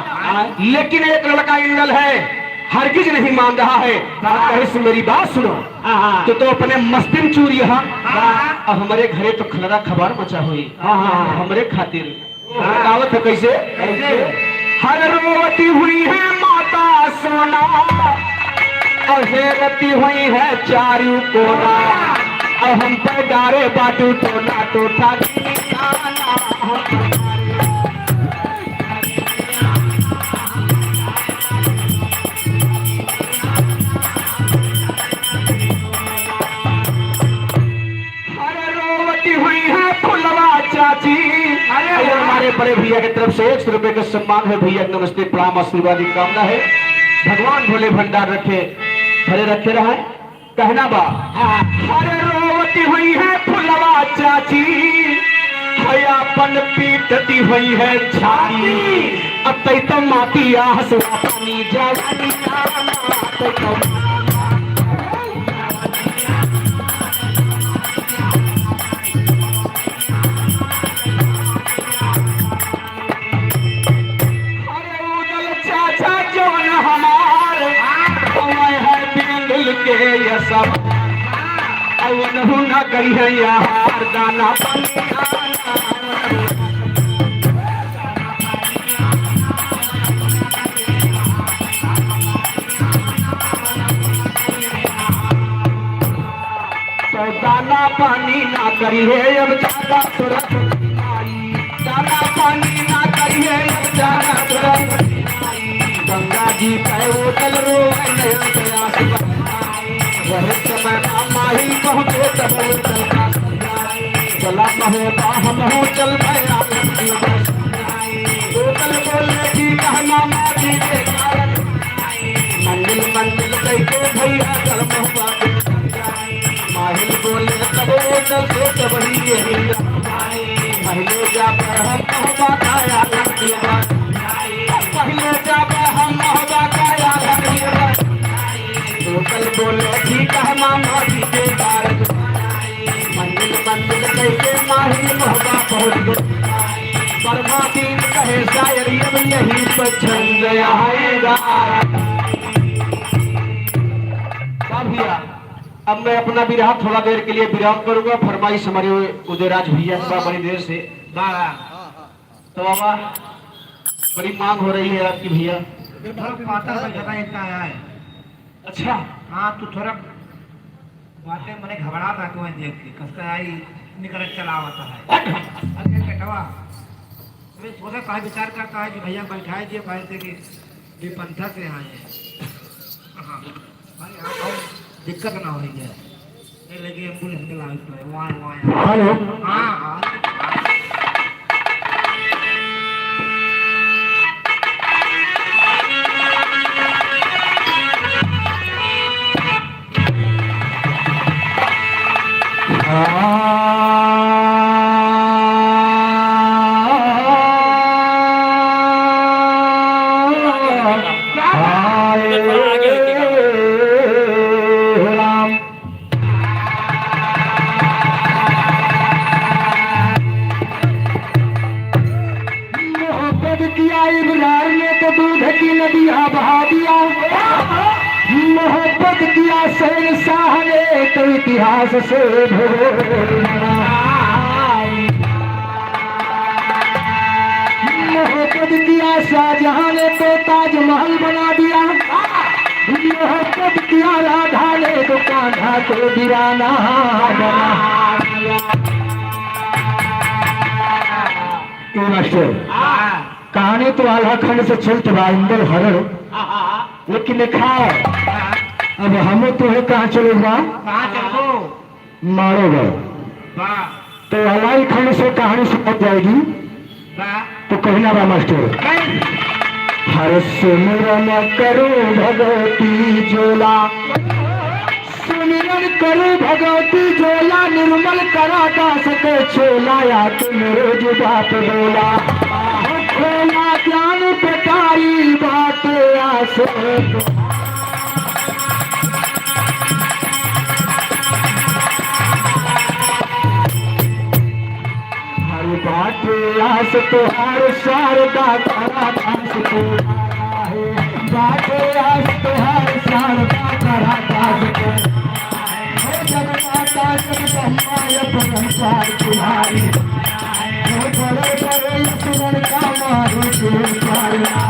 Speaker 1: लेकिन एक लड़का इंगल है हरगिज नहीं मान रहा है। कहे से मेरी बात सुनो तो अपने मस्ती में चूरी और हमारे घरे तो खलरा खबर मचा हुई हमारे खातिर दावत है। कैसे हर रोती हुई है माता सोना और हेरती हुई है चारू कोना और हम पर डारे बाटू टोना टोटा चाची। अरे हमारे बड़े भैया की तरफ से 100 रुपए का सम्मान है। भैया नमस्ते प्रणाम आशीर्वाद की कामना है। भगवान भोले भंडार रखे भरे रखे रहे कहना बा। अरे रोवती हुई है फुलवा चाची हयापन पीटती हुई है छाती अब तई तो माती आहस पानी जवानी के ये सब न करी है यार दाना पानी दाना पानी ना करिए अब ज्यादा सरस्वती माई, दाना पानी ना करिए अब ज्यादा सरस्वती माई। गंगा जी पे उतल रो नयन प्रयास बनाई, वह समय माही पहुँचे तब उतल का चला महो बाहम हो चल भया उतल बोले की कहना मारी के कारण मंदिर मंदिर कैसे भैया चल महुआ माहिल बोले तब उतल से तब ही यही पहले जा पर हम महुआ खाया पहले जा पर हम महुआ खाया उतल बोले की कहना मारी के कारण मंदिर मंदिर कैसे माही महुआ पहुँच गए परमादीन कहे शायरी अब यही पसंद आएगा। भैया अब मैं अपना विराह थोड़ा देर के लिए विराम करूंगा। फरमाइश हमारे उदयराज भैया का बड़ी देर से तो बाबा बड़ी मांग हो रही है आपकी भैया। अच्छा
Speaker 4: हाँ तू थोड़ा बातें मैंने घबरा था तुम्हें देख के कसता आई निकल चला आता है अरे कटवा मैं सोचा कहा विचार करता है कि भैया बैठाए दिए भाई थे कि विपंथा से आए हैं हाँ भाई यहाँ दिक्कत ना हो रही है लेकिन एम्बुलेंस के लाइट तो है वहाँ
Speaker 1: हेलो
Speaker 4: हाँ हाँ
Speaker 1: इब्रार ने तो दूध की नदियाँ बहा दिया, मोहब्बत किया शहंशाह ने तो इतिहास से मोहब्बत किया शाहजहां ने तो ताजमहल बना दिया, मोहब्बत किया राधा ने तो कान्हा को वीराना बना दिया। कहानी तो आल्हा खंड से चलते बा इंदर हरण लेकिन लिखा अब हम तुम्हें कहाँ चलेगा मारोगा तो आल्हा खंड से कहानी समझ जाएगी तो कहना बा मास्टर हर सुमिरन करो भगवती जोला, सुमिरन करो भगवती जोला, निर्मल करा दास के छोला या तुम रोज बात बोला, खोला ज्ञान पटारी बात आसे हर बात आस तो हर शारदा करा दास को बात आस तो हर शारदा करा दास को जगन्नाथा जगदम्बाय परंपार तुम्हारी बड़े बड़े सुमन का मारो चोरिया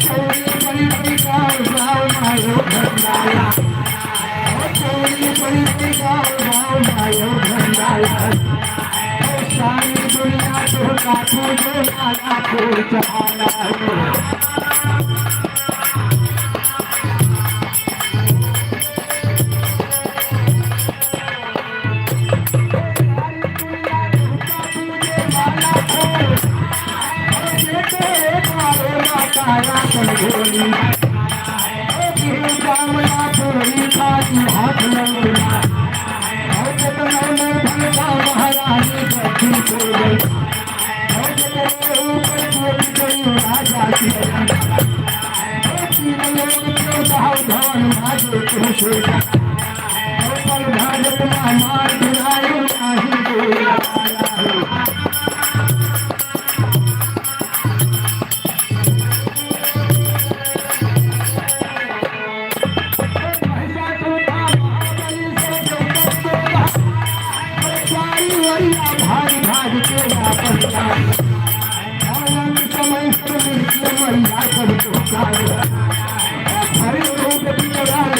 Speaker 1: चोरी बड़ी बड़ी गाँव गाँव मारो भंडारा चोरी बड़ी बड़ी गाँव गाँव मारो भंडारा सारी दुनिया तो काटू जो नाला को चढ़ाना हाथ महारानी भारत मार भारी भारी के समय मैया कर हरे लोग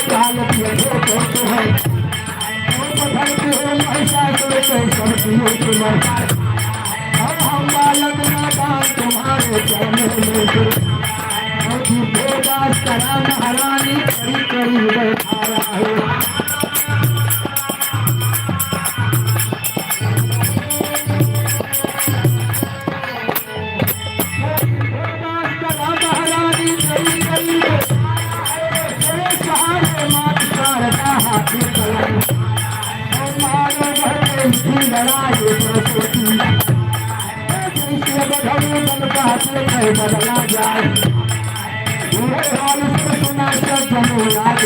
Speaker 1: काल है दिए सुमन और हम बालक नादान तुम्हारे चरणों में सिर और झूठे दास करा महारानी करी करी बैठा है बदला जाए सुना जंगल माया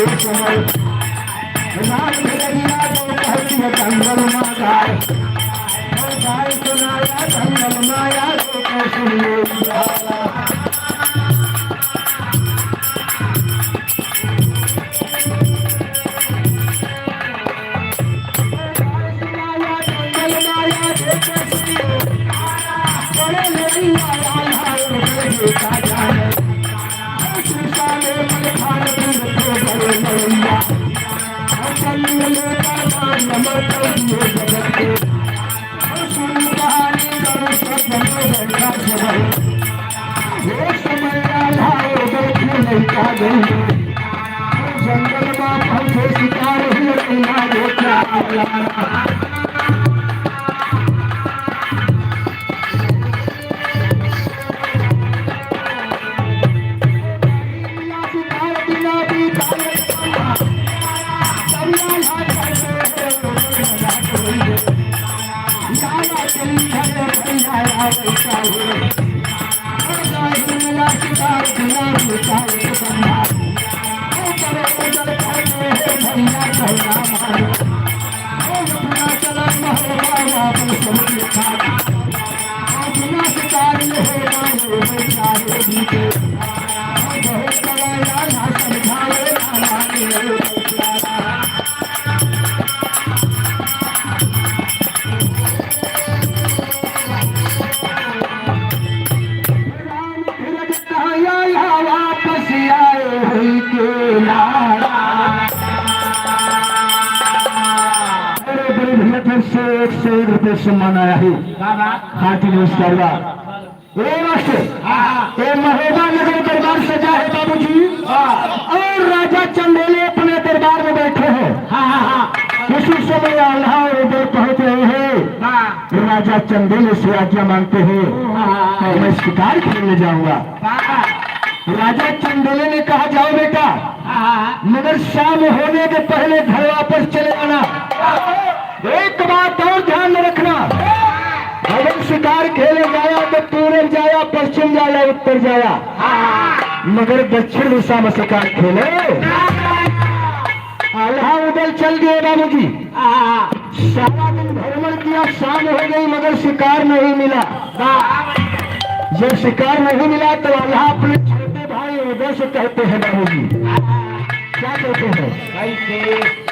Speaker 1: जंगल माया जंगल में शिकार से मनाया है हाथी ने उसका महोबा नगर दरबार सजा है बाबूजी और राजा चंदेले अपने दरबार में बैठे हैं उसी समय आल्हा उधर पहुंच रहे हैं राजा चंदेले से आज्ञा मांगते हैं और मैं शिकार खेलने जाऊंगा राजा चंदेले ने कहा जाओ बेटा मगर शाम होने के पहले घर वापस चले आना एक बात और ध्यान में रखना अगर शिकार खेले जाया तो पूरब जाया पश्चिम जाया उत्तर जाया मगर दक्षिण दिशा में शिकार खेले आल्हा उधर चल गए बाबूजी सारा दिन भ्रमण किया शाम हो गई मगर शिकार नहीं मिला जब शिकार नहीं मिला तो आल्हा अपने छोटे भाई उधर से कहते हैं बाबूजी क्या कहते हैं कैसे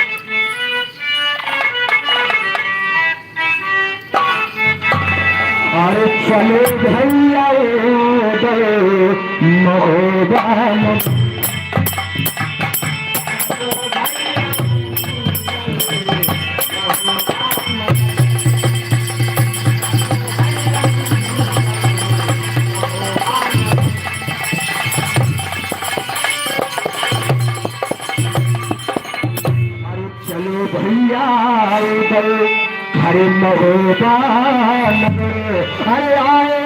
Speaker 1: अरे चलो भैया महोबा चलो भैया हरे महोबा अरे आए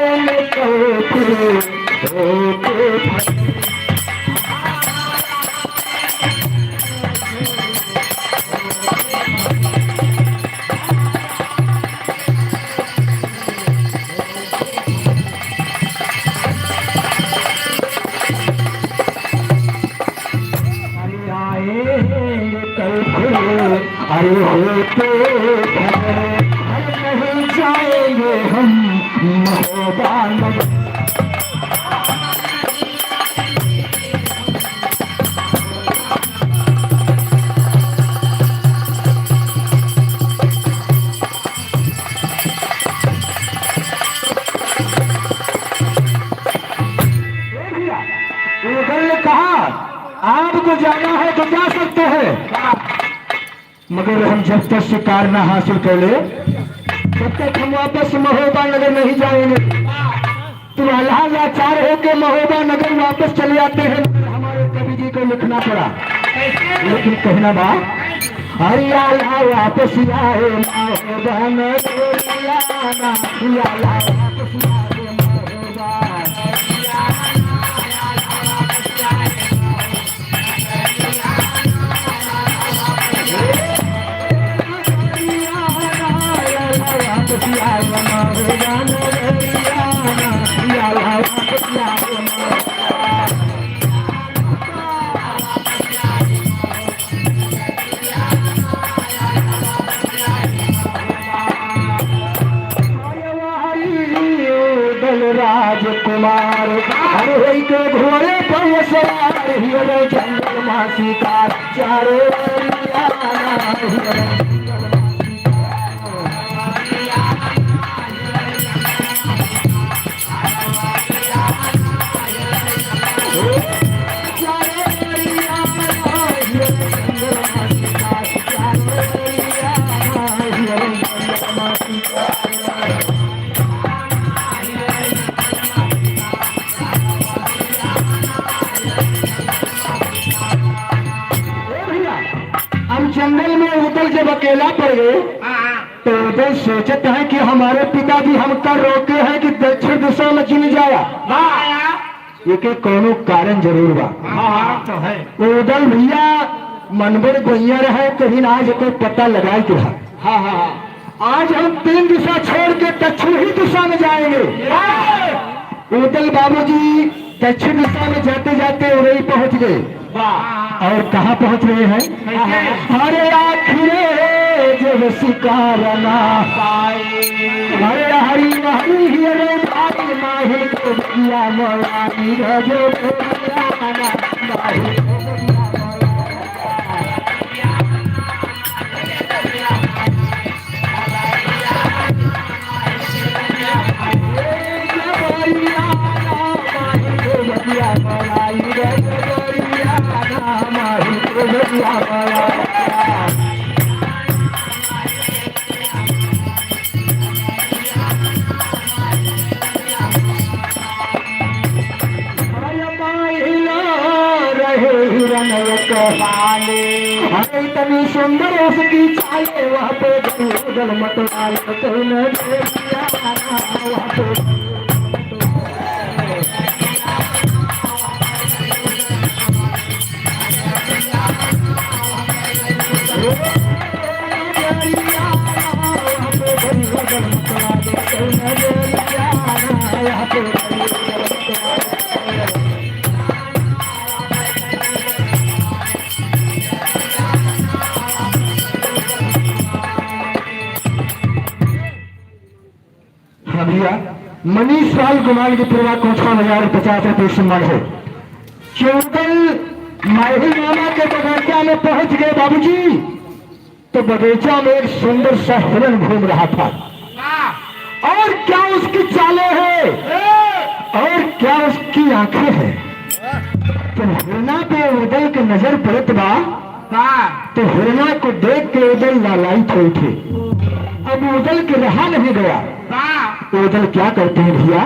Speaker 1: अरे होते नहीं जाएंगे हम महोबा ने कहा आपको जाना है तो जा सकते हैं मगर हम जब तक शिकार न हासिल कर ले जब तक हम वापस महोबा नगर नहीं जाएंगे। तो लाचार होके महोबा नगर वापस चले आते हैं। हमारे कवि जी को लिखना पड़ा, लेकिन कहना बा हरियाला वापस आए महोबा नगर, हरियाला वापस आए महोबा। राजकुमार हर के घोड़े पर सवार, हिरो जंगल मां शिकार चारों जंगल में उदल जब अकेला पड़ गए तो उदल सोचते हैं कि हमारे पिताजी हमका रोके हैं कि दक्षिण दिशा में चल जाया। ये के कोनो कारण जरूर बा।
Speaker 4: तो है
Speaker 1: उदल भैया मनबर गोइया रहे कहीं आज कोई पता लगाए के है। हाँ हाँ हाँ, आज हम 3 दिशा छोड़ के दक्षिण ही दिशा में जाएंगे। उदल बाबूजी दक्षिण दिशा में जाते जाते उड़ई पहुंच गए। और कहाँ पहुंच रहे हैं? अरे आखिरे जब शिकार ना पाए, अरे हरी नहीं हिरे भाई माही को किया मौलानी रजो अरे इतनी सुंदर उसकी चाले वहाँ पे उदल मतवाल मनीष लाल कुमार की पूर्वा को 6,050 रुपये सम्मान है। चौदल माही नामा के बगीचा में पहुंच गए बाबूजी, तो बगीचा में एक सुंदर सा हिरण घूम रहा था। और क्या उसकी चालें हैं और क्या उसकी आंखें हैं। तो हिरणा पे उदल के नजर पड़त बा, तो हिरणा को देख के उदल लालायित हुए थे। अब उदल के रहा नहीं गया। उदल क्या करते हैं भैया?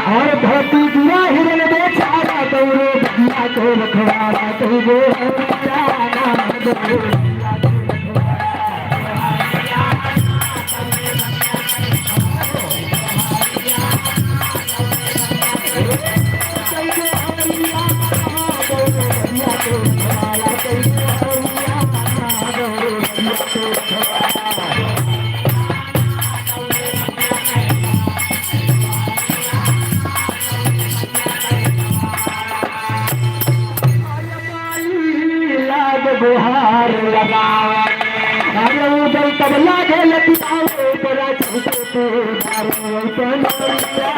Speaker 1: और भतीजिया हिरण बेचारा दौड़े बगिया को रखवारा तो वो गुहार लगावे अरे उदल तब लागे लतियावे बड़ा चलते दारू पनरिया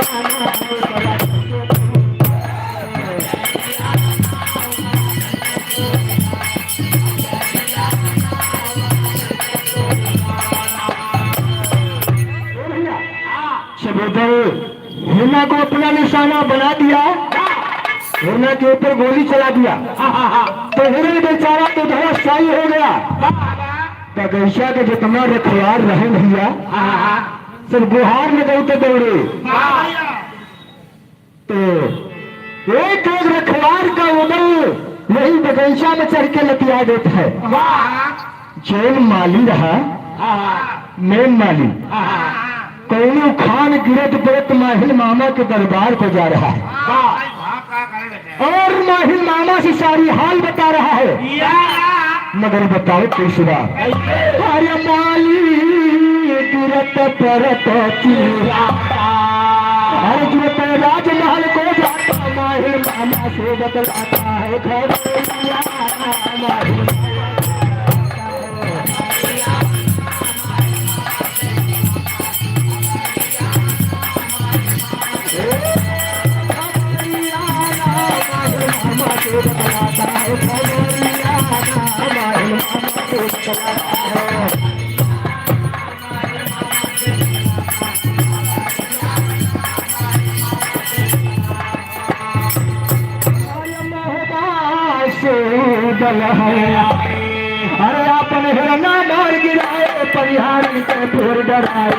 Speaker 1: सब उदल हिना को अपना निशाना बना दिया हिरना के ऊपर गोली चला दिया। तो हिरन बेचारा तो धराशायी हो गया। बगीचा के जितना रखवार रहे भैया सब गुहार में गए तो दौड़े। तो एक एक रखवार का उदल यही बगीचा में चढ़ के लतिया देता है। जेल माली रहा मेन माली कौनो खान गिरत गिरत माहिल मामा के दरबार को जा रहा है और माहिल मामा से सारी हाल बता रहा है। मगर बताओ कैसे बात? अरे माली गिरत परत अरे गिरत राजमहल को जाता माहिल मामा से बतलाता है खबरिया माहिल अरे आपने हिरना मार गिराए परिहारी के फिर डराए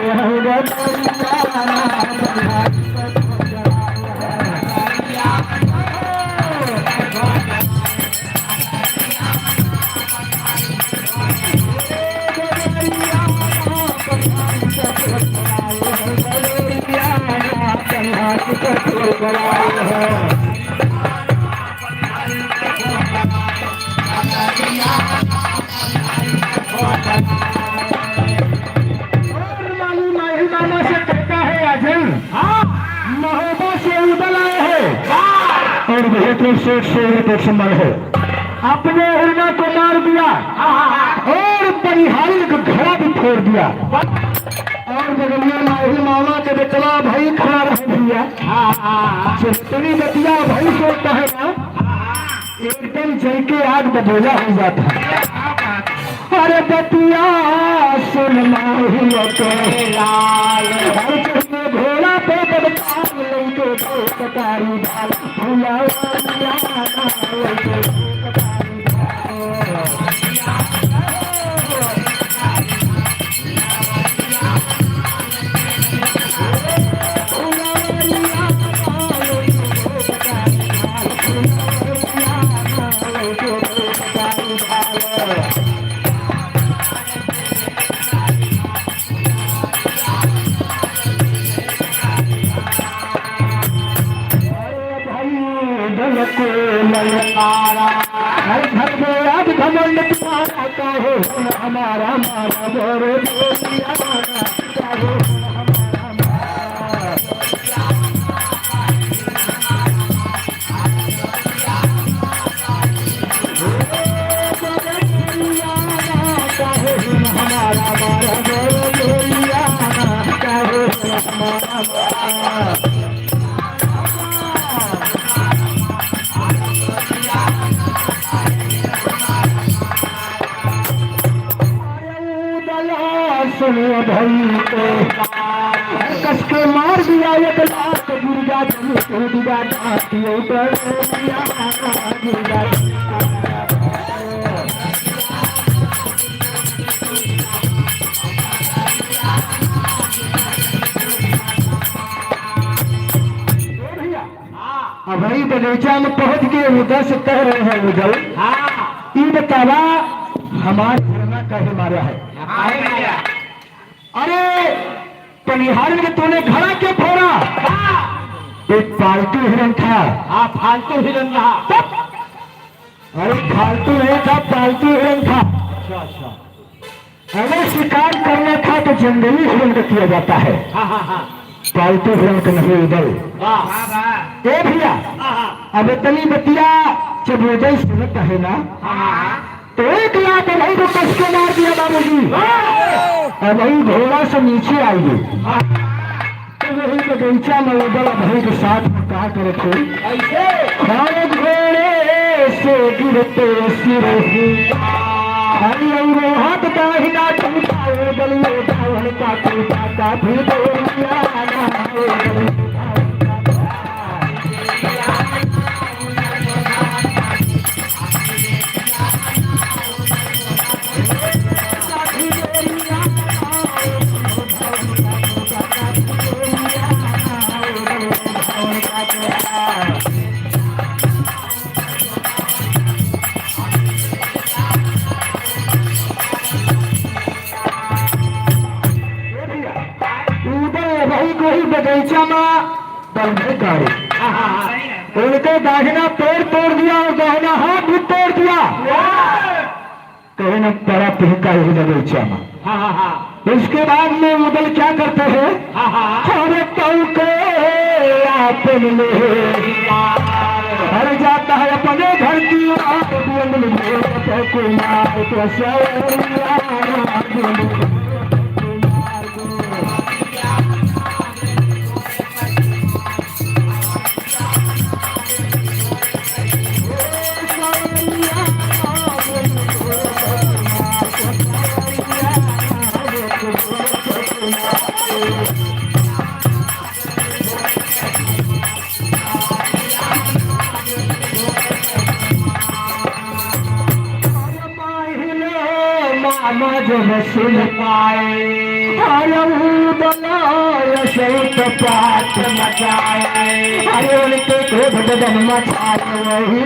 Speaker 1: मामा से कहता है अजय महोबा से उदल आए हैं और बहुत से संबंध है। अपने हिरना को मार दिया और परिहारी का घड़ा भी फोड़ दिया और बगलिया माहिल मामा के बेटवा भाई खड़ा रह दिया। जितनी बतिया भाई सोचता है ना एकदम जल के आग बबूला हो जाता है। अरे बतिया सुन माहिल के लाल घोड़ा पे बदकाम लौटे कटारी डाल भूला घर में अब घमंड तुम्हारा कहो हमारा मारा बोरे सुनिए भाई को कस के मार दिया एक लाख गिरगा गिरगा भाई बगीचा में पहुंच के उधर से कह रहे हैं उधर ये बतावा हमारे हिरना कहे मारा है। अरे परिहार में तूने घड़ा क्यों फोड़ा? एक पालतू हिरन था। फालतू हिरन रहा। अरे फालतू नहीं था पालतू हिरन था। अगर शिकार करना था तो जंगली हिरन का किया जाता है। पालतू हिरन का नहीं उदल। ए भैया अब इतनी बतिया जब उदय सुनता है ना तो एक लाख भाई को कस के मार दिया बाबूजी। और वही घोड़ा से नीचे आइए तो वही बगीचा में उदल भाई के साथ में कहा करे थे खाने घोड़े से गिरते सिर हरी हाथ का हिना टूटा उदल का टूटा फिर पल में गाड़ी।
Speaker 4: सही है।
Speaker 1: उनके दाहिना पैर तोड़ दिया और दाहिना हाथ भी तोड़ दिया। कहे न पड़ा पिहका ही लगे चामा। इसके बाद में मुगल क्या करते हैं? अरे कल के आपन ले हर जाता है अपने घर की आप कुमार तो मामा जब सुन पाए शौत पात मचाए। अरे उनके क्रोध बदन मचाए वही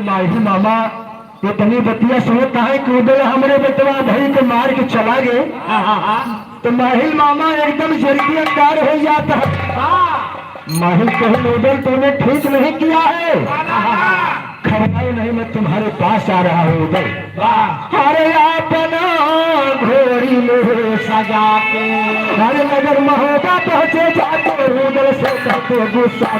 Speaker 1: माही मामा इतनी बतिया सोचता है कि उधर हमारे बेटवा भाई को मार के चला गए। तो माहिल मामा एकदम जल्दी अंगार हो जाता है। माहिल कहीं उधर तूने ठीक नहीं किया है, खबराई नहीं, मैं तुम्हारे पास आ रहा हूँ उधर। अरे अपना घोड़ी में सजा के अरे नगर महोबा पहुंचे जाते उधर से कहते गुस्सा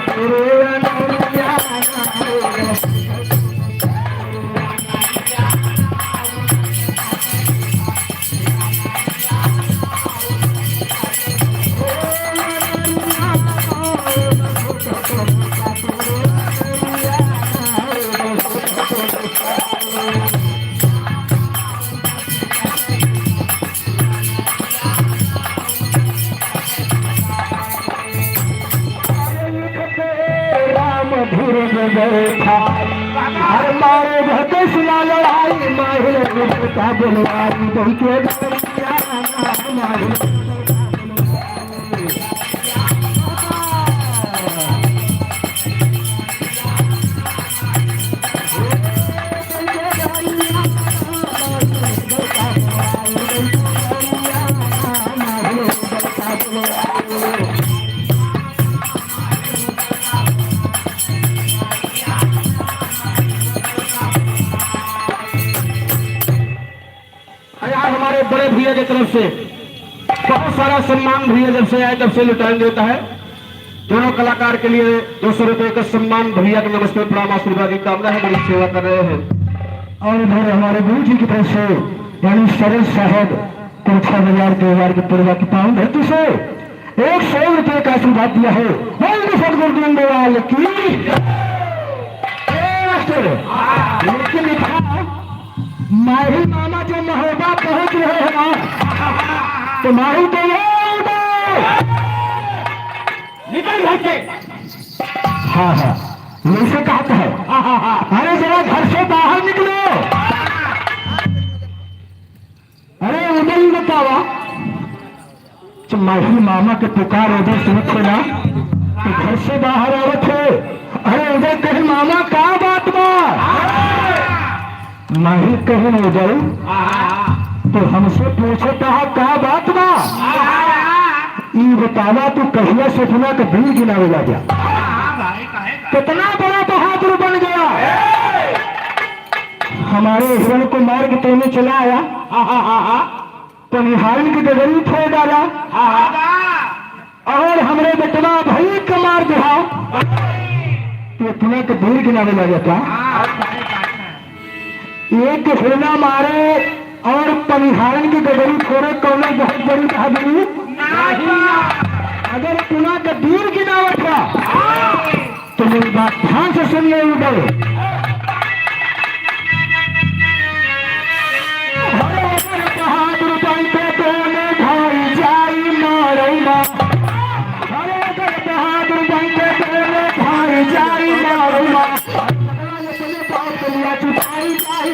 Speaker 1: हर मारे भके सुना लड़ाई माहिल का बुलवाई बही के हमारे बड़े भैया की तरफ से बहुत सारा सम्मान भैया जब से आए तब से लुटान देता है। दोनों कलाकार के लिए 200 रुपए का सम्मान भैया का नमस्ते प्रणाम आशीर्वाद की कामना है, बड़ी सेवा कर रहे हैं। और इधर हमारे गुरु जी की तरफ से यानी सरल साहब को 6000 की पूर्वा की पावन धरती से 100 रुपए का आशीर्वाद दिया है। सदगुरु देवाल की लेकिन लिखा माही मामा जो महोबा पहुंच रहे हैं ना तो माही तो निकल जाते। हाँ हाँ वैसे कहता है। अरे जरा घर से बाहर निकलो। अरे उधर ही बतावा तो माही मामा के पुकार उधर सुन थे ना तो घर से बाहर आवत थे। अरे उधर कहीं मामा का बात बा माही कहीं उधर तो हमसे पूछता है क्या बात बा ये बतावा तू कहिया सपना का दिल गिनावे लग गया। कितना बड़ा बहादुर बन गया। हमारे हिरण को मार के तूने चला आया तो निहारिन की डगरी छोड़ डाला और हमरे बेटवा भाई का मार दिया तो इतने का दिल गिनावे लग गया। एक हिरना मारे और पनिहारन की गगरी छोड़े कौन बहुत बड़ी बहादुरी। अगर पुना का दूर गिनावट था तो मेरी बात ध्यान से सुनिए उधर। बहादुर बनते दोने भाई जाई मारैना। अरे बहादुर बनते दोने छुपाई जाई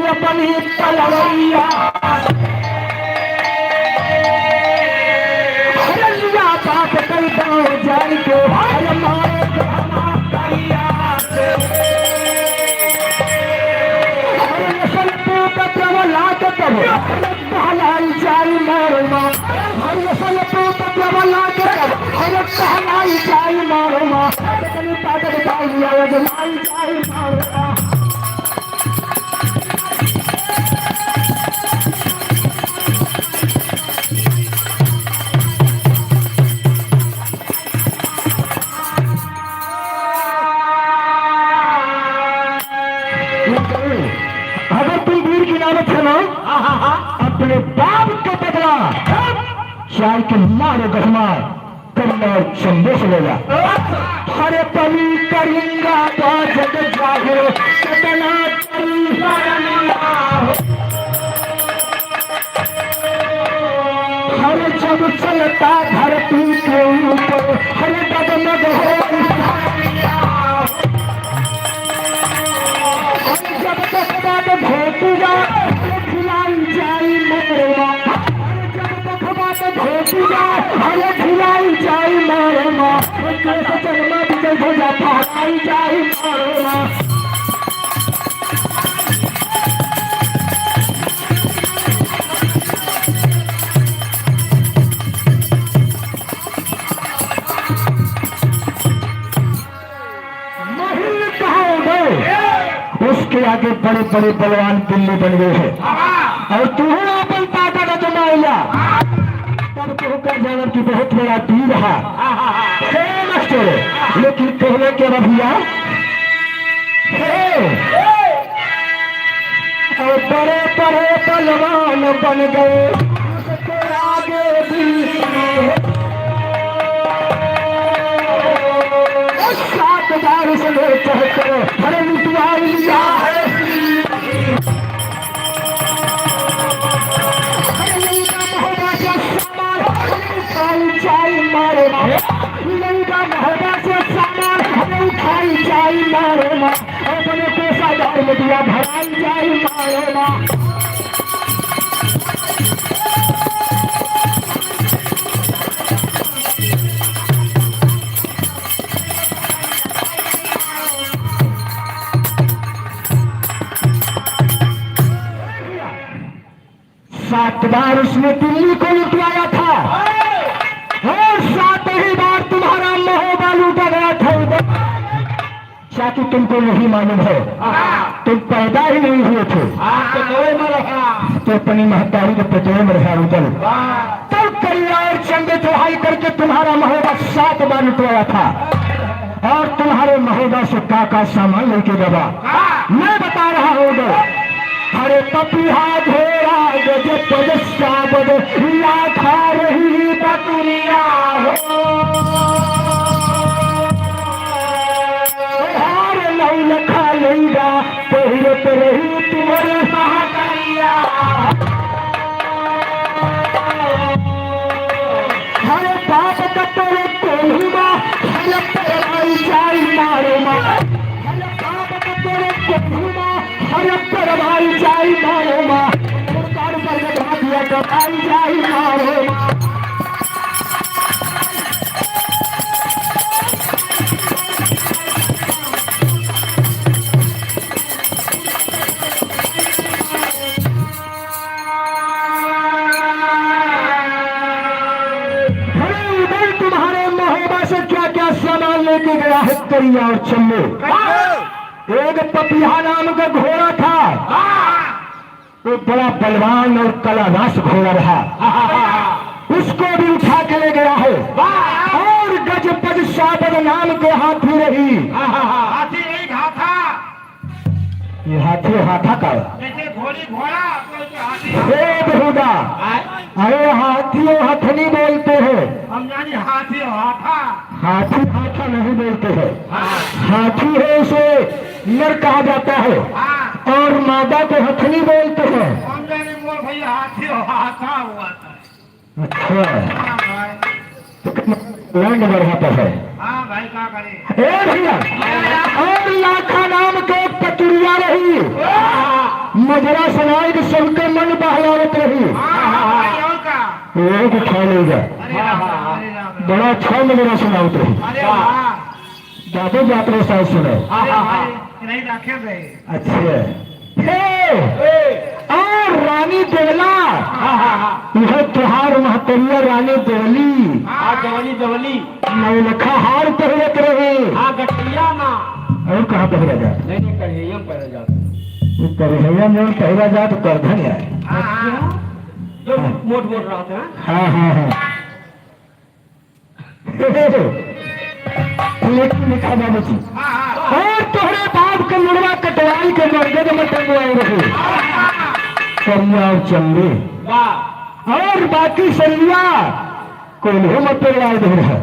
Speaker 1: अपनी तलवैया बात कर गाँव जान के हलाई जाई मारो माँ हलाई जाई मारो माँ ताकत जाई मारो माँ अगर तुम वीर की नामत है ना अपने बाप को बदला चाय के मारे गहमार करना संदेश लेगा हरे पली करूंगा तो जग जाहिर सतना हर जब चलता धरती के ऊपर हर डगमग हो भेटूगा खिलाई जाई मारेगा जब तक बात भेटूगा हरे खिलाई जाई मारेगा कैसे जन्म विजय हो जाता आई जाई मारेगा उसके आगे बड़े बड़े बलवान दिल्ली बन गए हैं और तुम्हें अपन ताकत जमाया तब तो कर जाना की बहुत बड़ा वीर है लेकिन कहने के रभिया और बड़े बड़े बलवान बन गए उसके आगे सात बार से ले चढ़कर हरे लुटवा लिया है मारे महबा से सामान हमें उठाई जाई मारे माँ अपने पैसा दार में दिया भराई जाई मारे माँ सात बार उसने दिल्ली को लुटवाया था और सात ही बार तुम्हारा महोबा लूटा गया था शायद तुमको नहीं मालूम है तुम पैदा ही नहीं हुए थे तो अपनी महतारी के पतों में रहा उधर तब करिया और चंदे चढ़ाई करके तुम्हारा महोबा 7 बार लुटवाया था और तुम्हारे महोबा से का सामान लेके दबा मैं बता रहा हूँ हरे पपिहा घोड़ा गज पदस्ताबद खा रही दुनिया हार नहीं लखा लेगा पहिरत रही तुम्हारे महाकरिया हरे बाप कतरे कोहिमा हरे पराई जाई मारे माँ हरे बाप कतरे कोहिमा हरे पराई जाई मारे माँ मुर्दार पर लगा दिया कटाई जाई मारे माँ लेके गया है करिया और चम्मू एक पपिया नाम का घोड़ा था वो बड़ा बलवान और कलानाश घोड़ा रहा उसको भी उठा के ले गया है और गजपद साबद नाम के हाथी रही
Speaker 4: हाथी नहीं हाथा
Speaker 1: ये हाथी हाथा का
Speaker 4: जैसे घोड़ी घोड़ा तो हाथी
Speaker 1: बेहुदा अरे हाथी हथनी बोलते हैं
Speaker 4: हम जाने हाथी हाथा।
Speaker 1: हाथी हाथा नहीं बोलते हैं, हाथी है उसे नर कहा जाता है
Speaker 4: हाँ
Speaker 1: और मादा को हथनी बोलते हैं।
Speaker 4: हम जाने मोर भैया हाथी हाथा हुआ था।
Speaker 1: अच्छा,
Speaker 4: हाँ भाई,
Speaker 1: लैंड बढ़ाता है।
Speaker 4: हाँ भाई क्या करे।
Speaker 1: ए भैया, और लाखा नाम के पतुरिया रही, मजरा सुनाई सबके मन बहलावत रही।
Speaker 4: हाँ भाई और का।
Speaker 1: वो को खा लेगा,
Speaker 4: अरे राम अरे राम।
Speaker 1: बड़ा अच्छा मजरा सुनावत रही।
Speaker 4: अरे वाह।
Speaker 1: ज्यादा यात्रा साहब सुने।
Speaker 4: अरे भाई नहीं रखे गए।
Speaker 1: अच्छे और रानी देवला, यह त्योहार महतरिया रानी देवली
Speaker 2: दवली
Speaker 1: नौलखा हार पहरत रहे।
Speaker 2: गठिया ना
Speaker 1: और कहाँ पहरा जाए?
Speaker 2: नहीं कढ़िया पर जाता
Speaker 1: करहैया में पहरा जाए तो करधन है।
Speaker 4: हाँ
Speaker 2: जो मोट मोट रहते हैं।
Speaker 1: हाँ हाँ हाँ लेकिन लिखा बाबू जी,
Speaker 4: हाँ
Speaker 1: और तोहरे बाप के मुड़वा कटवाई के मर्दे में टंगवाए रहे करिया और चंदे,
Speaker 2: वाह
Speaker 1: और बाकी सरिया कोल्हे मत टंगवाए दे रहा।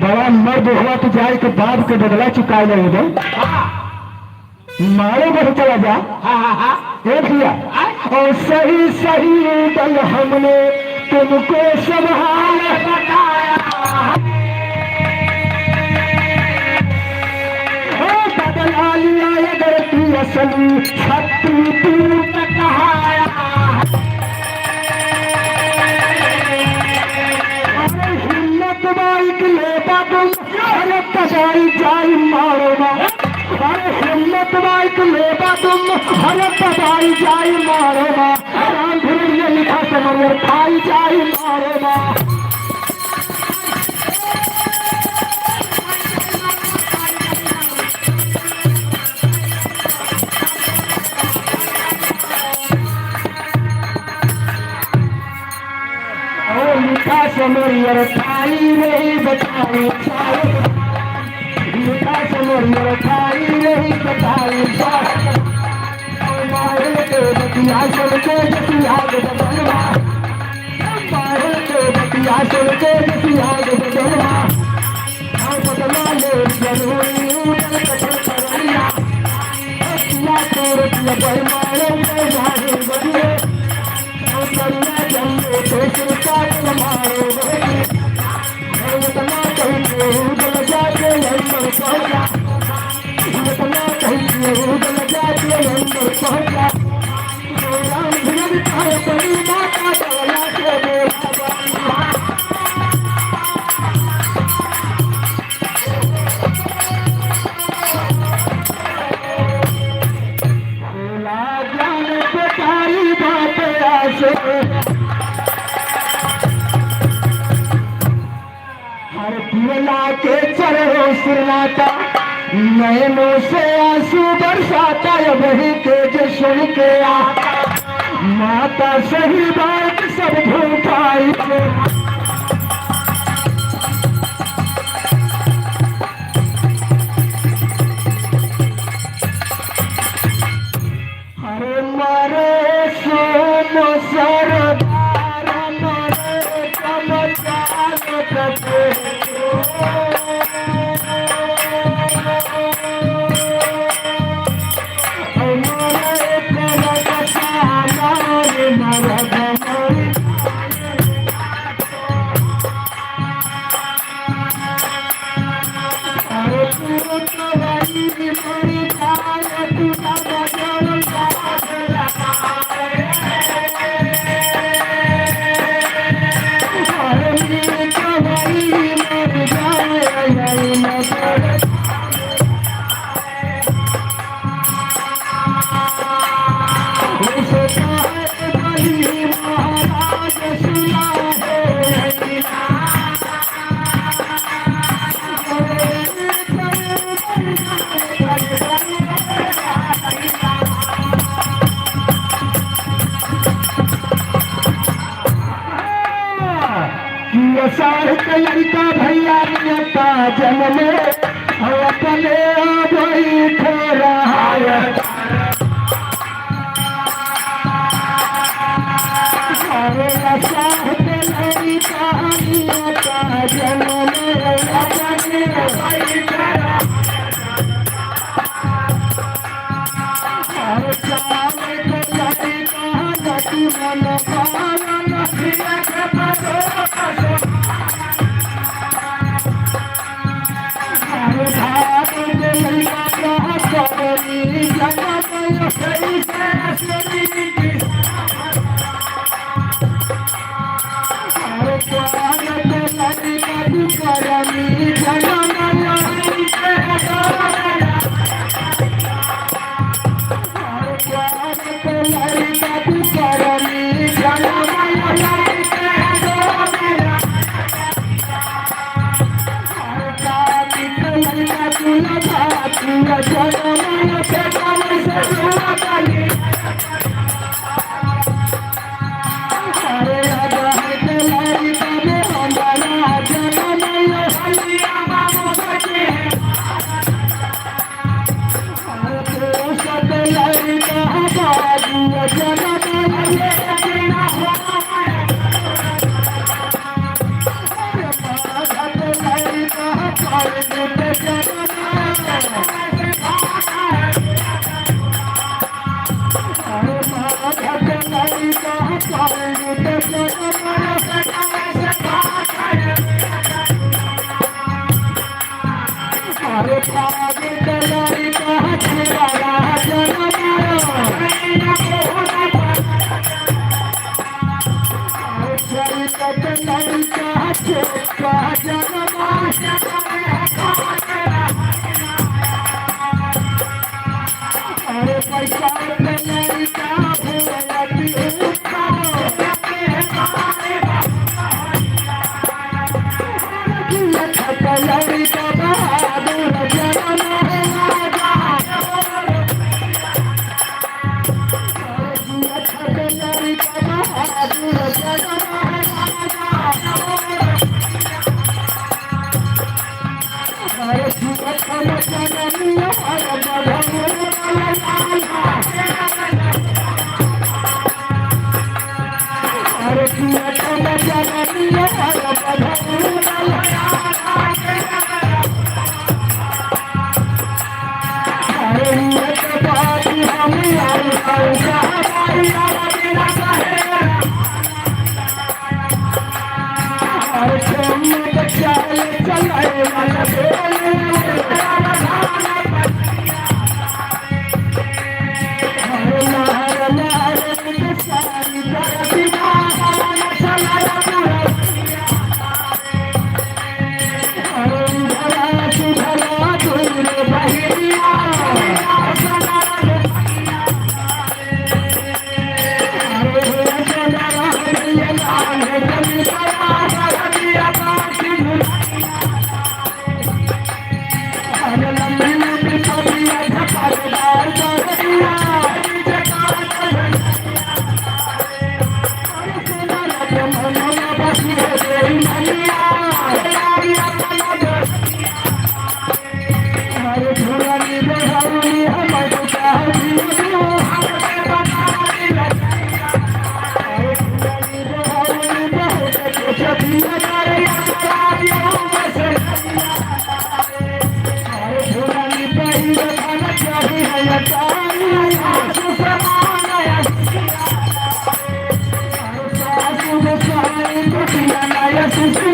Speaker 1: बड़ा मर्द हुआ तो जाए के बाप के बदला चुकाए नहीं दे, मारे बह चला जा। देखिया और सही सही दल हमने तुमको सब हाल बताया, बदला लिया अगर तू असली छत्री तू कहाया। अरे हिम्मत बाइक लेता तुम अरे कसाई जाई मारोगा, अरे हिम्मत बाइक लेता तुम अरे कसाई जाई मारोगा, राम धीरे लिखा समर खाई जाई मारोगा। लिखा समरियर थाई रही बताई, लिखा समरियर थाई रही बताई, मारे के बतिया सुन के जतिया बदलवा, मारे के बतिया सुन के जतिया बदलवा, बदला ले जरूरी उधर कथन करैया, बतिया तोर दिया पर मारे के झाड़ू बदले, करिया जंगे तो सिरका मारो बदले, बदला कहीं उधर जाके अंदर पहुंचा, बदला कहीं उधर जाके अंदर पहुंचा, राम धीरे कहे बड़ी माता डोला के मेरा बाबा। ज्ञान बेकारी बात आसे हर पीला के चढ़ो सिरनाता, नैनों से आंसू बरसाता वही तेज सुन के आता, माता सही बात सब भूखाई थे। अरे मारे सोम सरदार मारे चमचार कटे, मारे कलक सामार मरद मरी, अरे तू कवाई मरी जाए तू बजल साढ़ के लड़का भैया नियता जन्मे अपने भाई खो रहा है, साढ़ के कहानी का जन्म अपने भाई करा हर साल के लड़ी का लड़ी मन पारा नहीं खपरो हर भाग के लड़का का कबरी जगत सही से असली करनी जनम लहरी से लहरी कभी करनी जनम लहरी से अरे पागे दलारी का छुड़ा जनम अरे पैसा नहीं का लड़ी का बहादुर जनम लड़ी का बहादुर जनम अरे सुबह जनमी हर अरे सुबह जनमी हर Yes,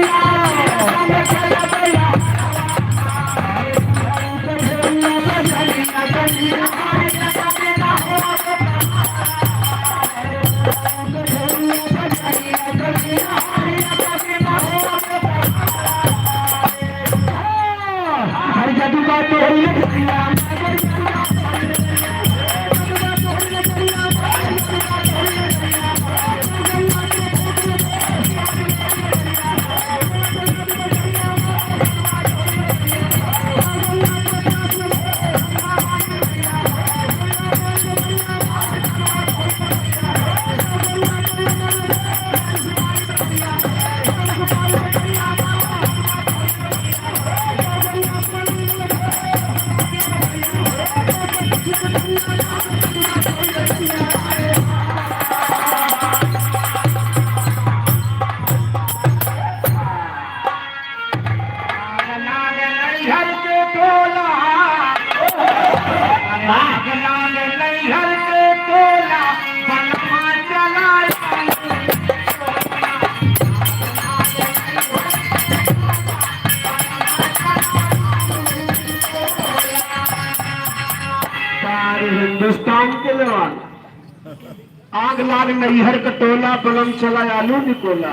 Speaker 1: आग लाग नैहर कटोला बलम चला आलू निकोला।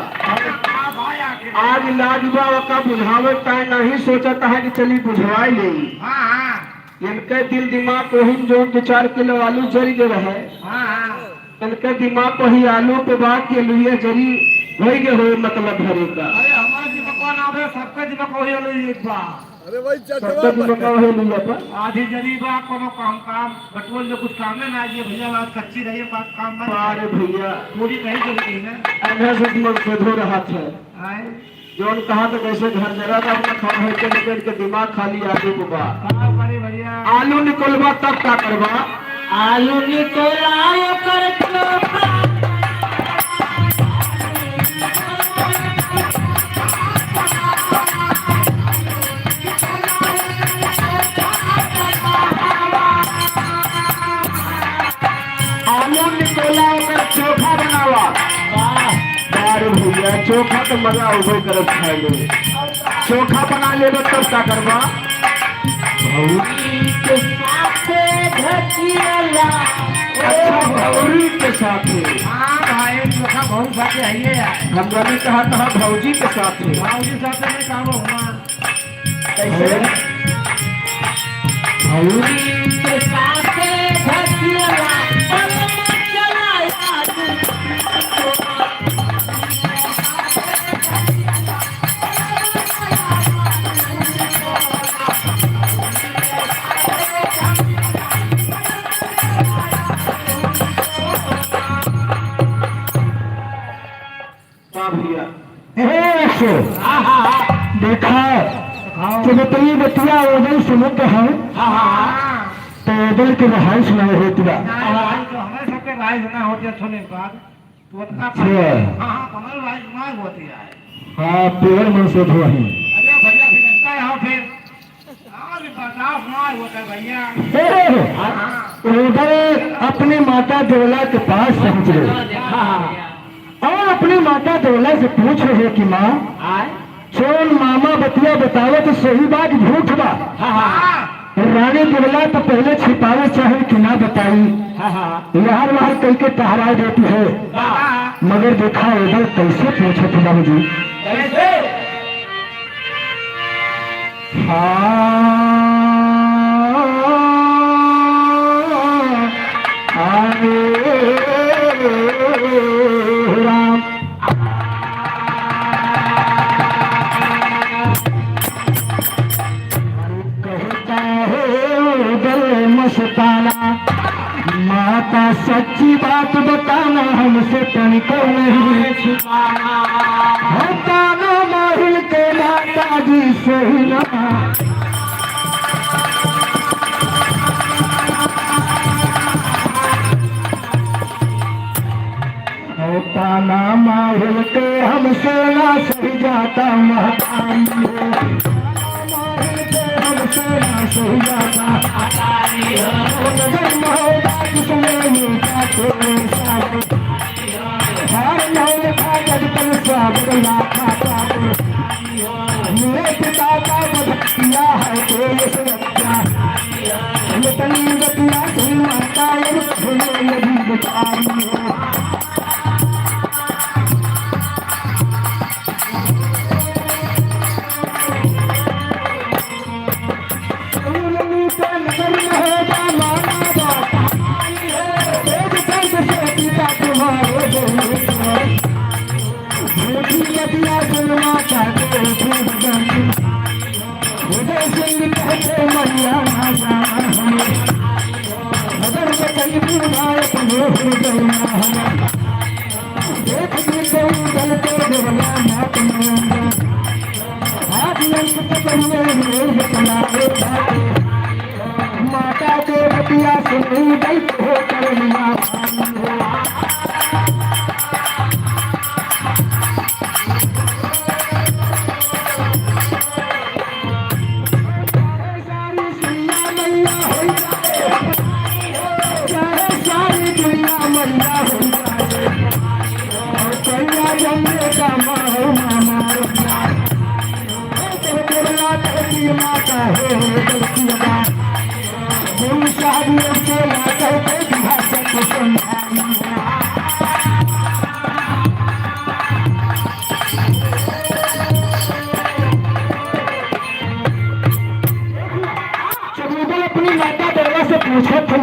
Speaker 1: आग लागबा ओका बुझावे ताय नहीं सोचता है कि चली बुझवाई ले। इनके दिल दिमाग को ही जो 2-4 किलो आलू जल गए रहे। इनके दिमाग को ही आलू पे बात के लिए जरी वही के हुए मतलब भरे का।
Speaker 4: अरे हमारे दिमाग को ना भरे सबके दिमाग को ही ले एक बार।
Speaker 5: अरे भाई
Speaker 1: सबका दिमाग को ही लिया पर
Speaker 4: आधी जरीबा कोनो काम बटवल जो कुछ काम में ना आइए भैया बात कच्ची रही बात काम में।
Speaker 1: अरे भैया
Speaker 4: पूरी कहीं चली गई है।
Speaker 1: ऐसा से दिमाग से धो रहा था
Speaker 4: आए
Speaker 1: जौन कहा तो कैसे घर जरा था अपना खाना है के निकल के दिमाग खाली आलू को बा
Speaker 4: कहाँ बड़ी भैया
Speaker 1: आलू निकलवा तब का करवा।
Speaker 3: आलू निकोला कर चोखा
Speaker 1: आलू निकोला कर चोखा बनावा। अरे भैया चोखा तो मजा उभे करत खाए ले। चोखा बना ले तब का करवा।
Speaker 3: के साथ घटियाला
Speaker 1: अच्छा भौरी के साथ
Speaker 4: हाँ भाई चोखा बहुत बातें है यार।
Speaker 1: हमने भी कहा था भौजी के साथ
Speaker 4: भाजी साथ में काम हुआ
Speaker 1: कैसे
Speaker 3: भौरी के साथ घटियाला बलम चला आलू
Speaker 1: भैया देखा तो बतइए बतिया ओदल समुद्र है तो ओदल के रहाइश नहीं होती बा।
Speaker 4: हमें सबके राय सुना होती है सुनने के बाद तो उतना हमारे राय सुना होती है।
Speaker 1: हाँ पेड़ मन से धो है
Speaker 4: अरे भैया फिर जनता यहाँ फिर बर्दाश्त ना होता है भैया।
Speaker 1: ओदल अपनी माता देवला के पास पहुंच गए और अपनी माता देवला से पूछ रहे कि माँ सोन मामा बतिया बतावे तो सही बात झूठ बा। रानी देवला तो पहले छिपावे चाहे कि ना बताई यार वहां कह के टहरा देती है मगर देखा उधर कैसे पूछे थे बाबू जी। राम कहता है उधर मस्ताना माता सच्ची बात बताना हमसे तनिको नहीं छुपाना होता ना माहिल के माता जी से ही ना होता ना माहिल के हमसे ना सही जाता महतारी हो माहिल के हमसे ना सही जाता महतारी हो नजर महोदा किसने मिलता तो साथ हर नौल का जब तक स्वागत लाखा पाते मेरे पिता का बदकिया है तो ये सुरक्षा ये तनी गतिया से माता ये खुले यदि बेचारी हो माता के बतिया सुनी गई हो करनिया माता हो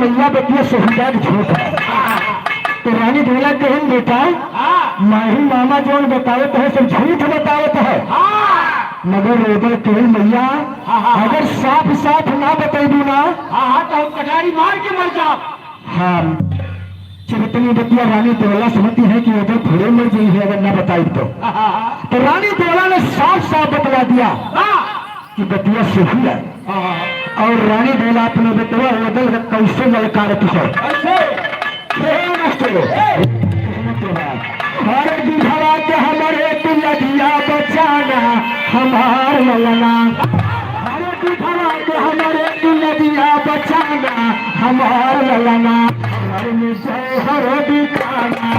Speaker 1: मैया बेटिया सुविधा झूठ है। तो रानी बोला कि हम बेटा माही मामा जो बतावत है सब झूठ बतावत है, मगर रोदल केवल मैया अगर साफ साफ ना बतेबू ना
Speaker 3: तो हम कटारी मार के मर जाओ।
Speaker 1: हाँ चिरतनी बतिया रानी देवला समझती है कि उधर थोड़े मर गई है अगर ना बताई तो रानी देवला ने साफ साफ बतला दिया कि बतिया सही है। और रानी देवला अपने बतवा उधर कैसे ललकारती है। हमारे दिखवा के हमारे तुलदिया बचाना हमार ललना, हमारे दिखवा के हमारे तुलदिया बचाना हमार ललना, हमारे निशय हर दिखाना।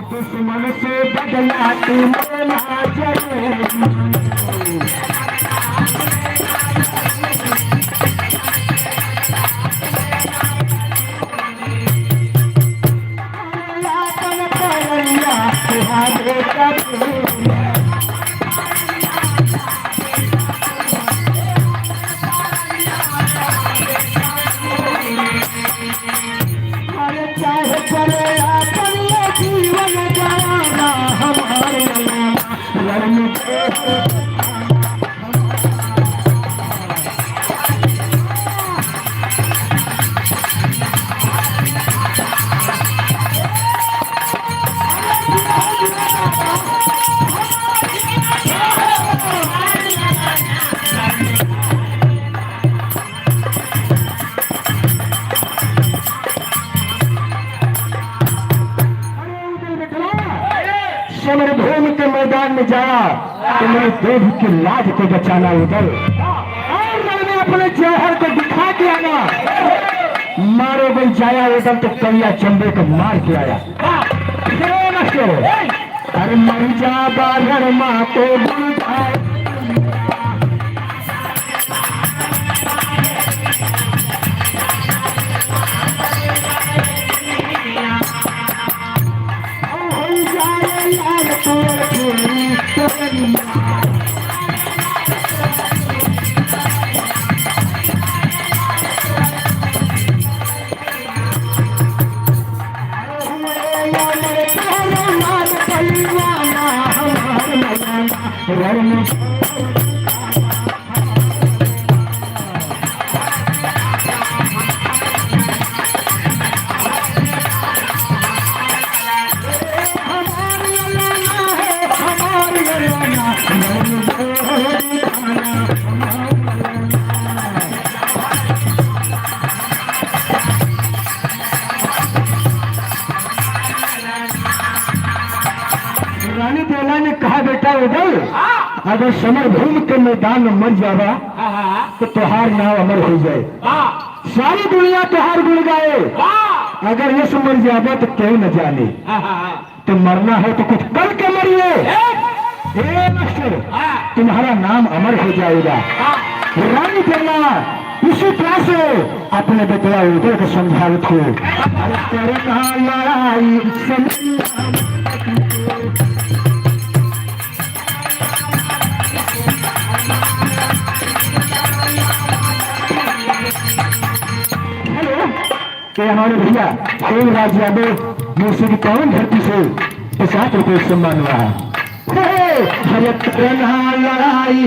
Speaker 1: दुश्मन से बदला तू मोला जरूर, तुम्हारे कबूल चाहे चले जीवन जाना हमारे समर भूमि के मैदान में जाया तो मेरे देव की लाज को बचाना उधर, और मैंने अपने जौहर को दिखा के आना। मारो गई जाया उधर तो कलिया चंबे को मार के आया। अरे मर जा बाधर माँ को बुलवाए, रानी देवला ने कहा बेटा उधर अगर समर भूमि के मैदान में मर जावा तो तुहार नाम अमर हो जाए, सारी दुनिया तुहार गुण गाए। अगर ये मर जावा तो क्यों न जाने, तो मरना है तो कुछ कल के मरिए, तुम्हारा नाम अमर हो जाएगा। रानी देवला इसी तरह से अपने बेटवा उधर को समझावत हो। लड़ाई तो हमारे भैया खेल राज यादव मुझसे कौन धरती से 50 रुपये सम्मान हुआ है। लड़ाई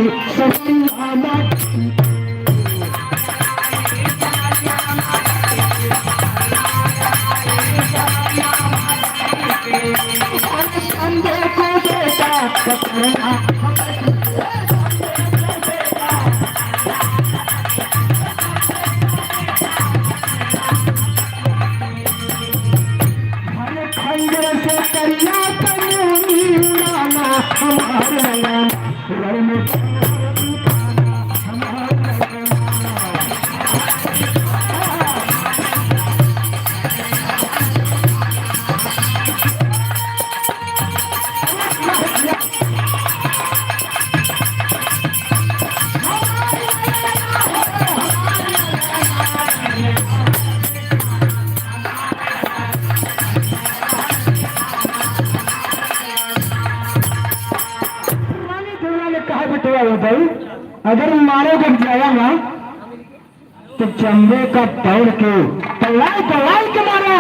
Speaker 3: अगर मारे को जाएगा तो चंबे का दौड़ के पलाई के मारा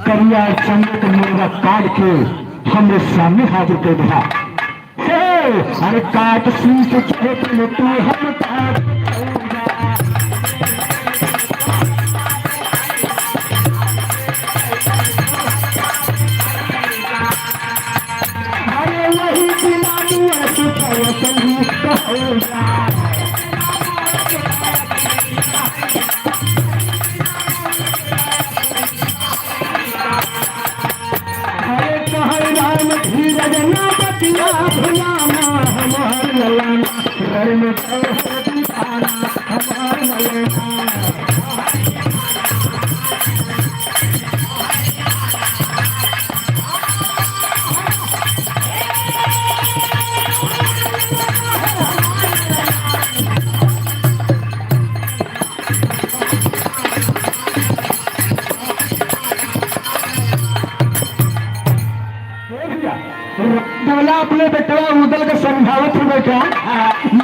Speaker 3: करिया चंबे का मुर्गा काट के हमरे सामने हाजिर कर दिया। अरे काट शीश चेत में तू हम काट अरे वही दिलानी ऐसी संगीत हो जा। अरे कहर राम धीरज ना बतिया भुलाना हमार ललाना घर में दिखाना हमार ललाना। बोला अपने बेटवा उदल के समझावत हो बेटा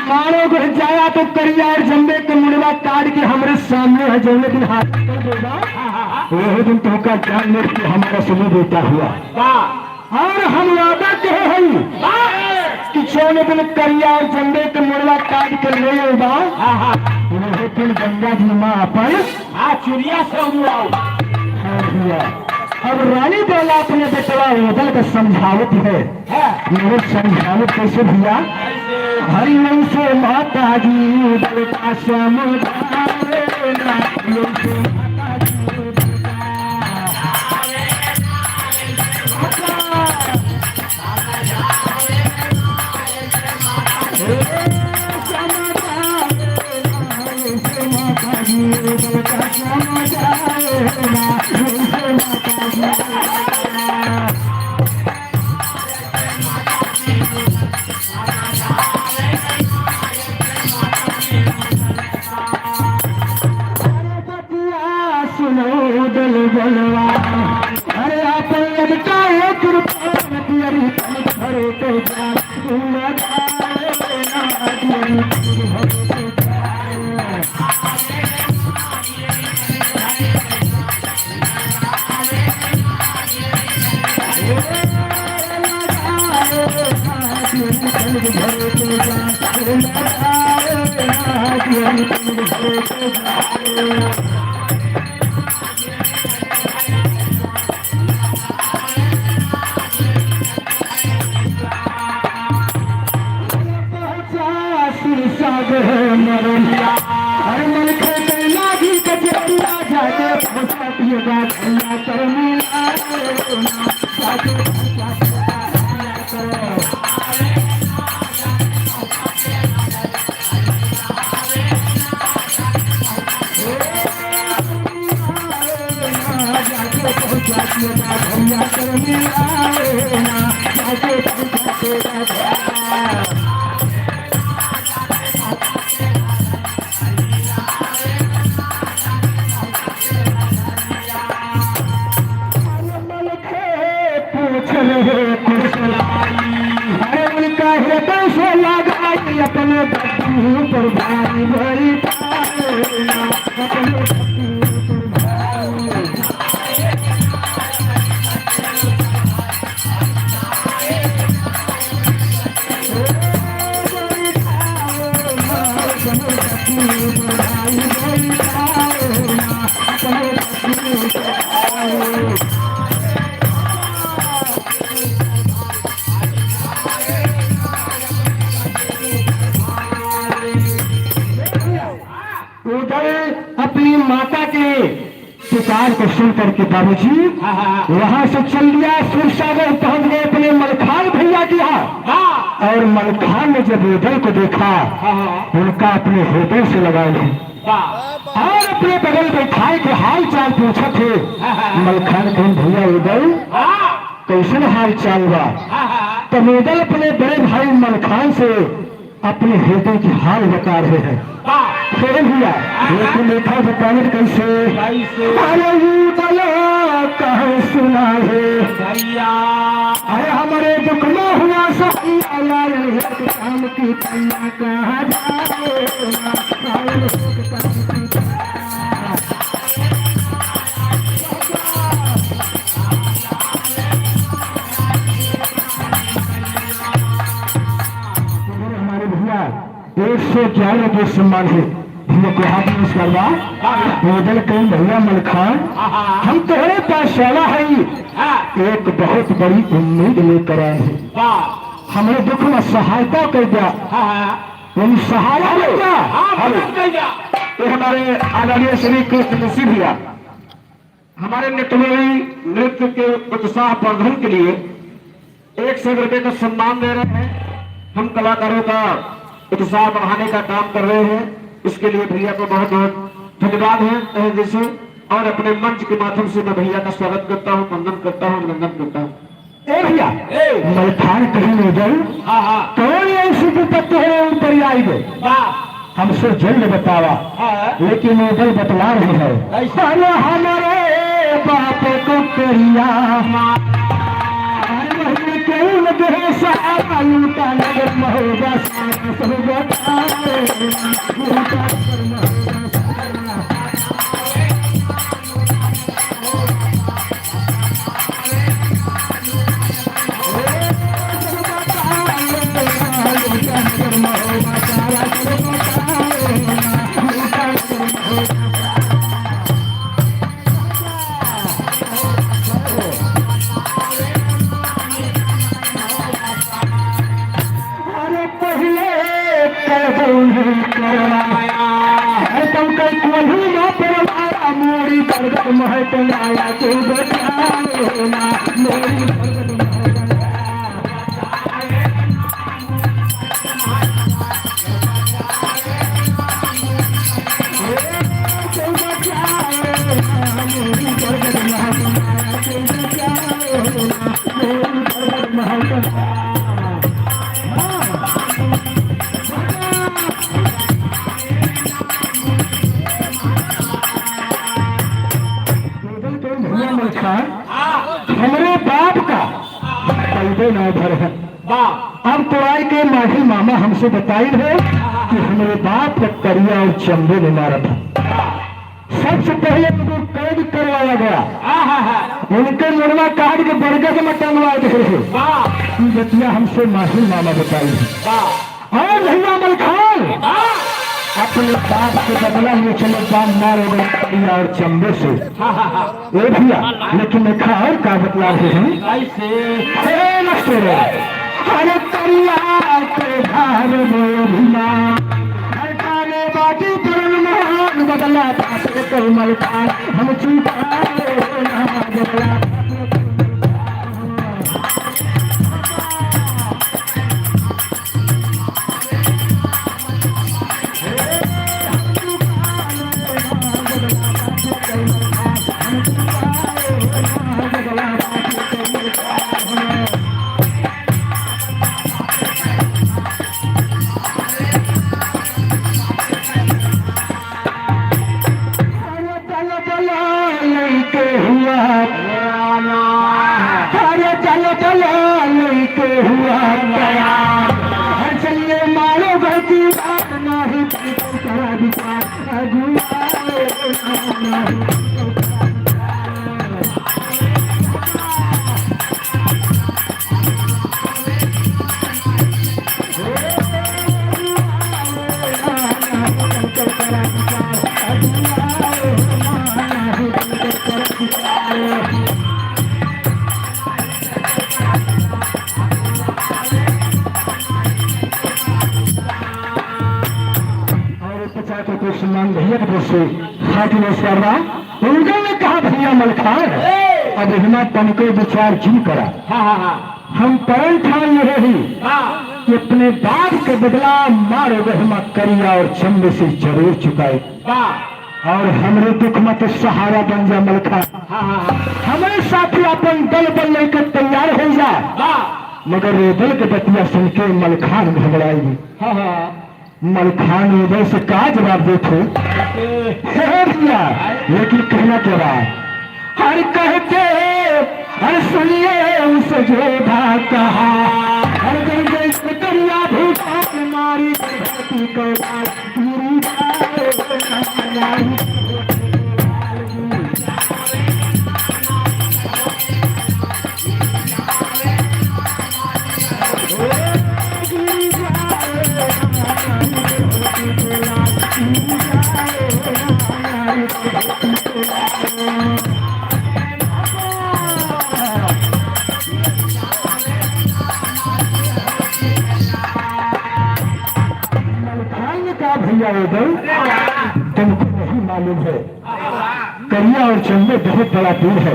Speaker 3: मारो को जाया तो करिया और जम्बे के मुड़वा काट के हमारे सामने है जौने दिन हाथ कर देगा वही दिन तो का जान लेट के हमारा सुनो बेटा हुआ और हम वादा कहे हैं कि जौने दिन करिया और जम्बे के मुड़वा काट के ले आऊगा वही दिन गंगा जी माँ अपन चुरिया से उड़ाओ। अब रानी बोला अपने बेटवा उदल का समझावत है मेरे समझावत कैसे भैया हरिवंश से माता जी उदल का बोलवा अरे आप लड़का एक अपने पर भारी भरी अपनी माता के पुकार को सुन करके बाबूजी वहाँ से चल दिया सुरसागर पहुंच गए अपने मलखान भैया के यहाँ और मलखान ने जब उदल को देखा उनका अपने हृदय से लगा ली और अपने बगल बैठाए के हाल चाल पूछा थे। मलखान कौन भैया उदल कैसे हाल चाल बा तब उदल अपने बड़े भाई मलखान से अपने हृदय की हाल बता रहे हैं। भैया लेकिन देखा बताने कैसे बोलो कहो सुना है
Speaker 1: भैया
Speaker 3: अरे हमारे दुख में हुआ सैया काम की कन्या कहाँ जाए हमारे भैया 111 के सम्मान है भैया को हाथ में करवा बदल कहीं भैया मलखान हम तुम्हारे पास वाला है एक बहुत बड़ी उम्मीद लेकर आए हैं हमारे दुख में सहायता कर दिया सहारा तो हमारे आदरणीय श्री कृष्ण ऋषि भैया हमारे नृत्य के उत्साह वर्धन के लिए 100 रुपए का सम्मान दे रहे हैं हम कलाकारों का उत्साह बढ़ाने का काम कर रहे हैं इसके लिए भैया को बहुत बहुत धन्यवाद है तहे दिल से और अपने मंच के माध्यम से मैं भैया का स्वागत करता हूँ वंदन करता हूँ अभिनंदन करता हूँ ए भैया मलखान कहीं नहीं गई कौन ऐसी विपत्ति है ऊपर आई गई हमसे जल्द बतावा लेकिन वो बल बतला रहे हैं अरे हमारे बाप को करिया क्यों लगे सालू का नगर महोगा महटनाया के बचाना मेरी हमारे बाप का पलटे न भर है अब तो आए के माही मामा हमसे बताई है कि हमारे बाप का करिया और चंबे ने मारा था सबसे पहले उनको कैद करवाया गया उनके मुड़वा काट के बरगद में टंगवा दे रहे बतिया हमसे माही मामा बताई है और भैया मलखान अपने बाप के बदला में चले बाप मारे गए करिया और चंबे से ए भैया लेकिन लिखा और का बतला रहे हैं अरे करिया के घर में भैया हरकाने बाटी पुरन महान बदला पास कोई मलखान हम चूका बदला भैया की तरफ से हाथी उनका ने कहा भैया मलखान अब हिम्मत तन को विचार जिन करा हम परम ठान रही कि अपने बाप के बदला मारोगे हिम्मत करिया और चंबे से जरूर चुकाए और हमरे दुख में तो सहारा बन जा मलखान हमारे साथी अपन दल बल लेकर तैयार हो जा मगर ये दल के बतिया सुन के मलखान घबराएगी मलखान उधर से का जवाब देते भैया लेकिन कहना क्या रहा हर कहते हर सुनिए उस जोधा कहा हर जैसे करिया भूषण मारी धरती को पूरी जाए भैया उदय तुमको नहीं मालूम है करिया और चंबे बहुत बड़ा दूर है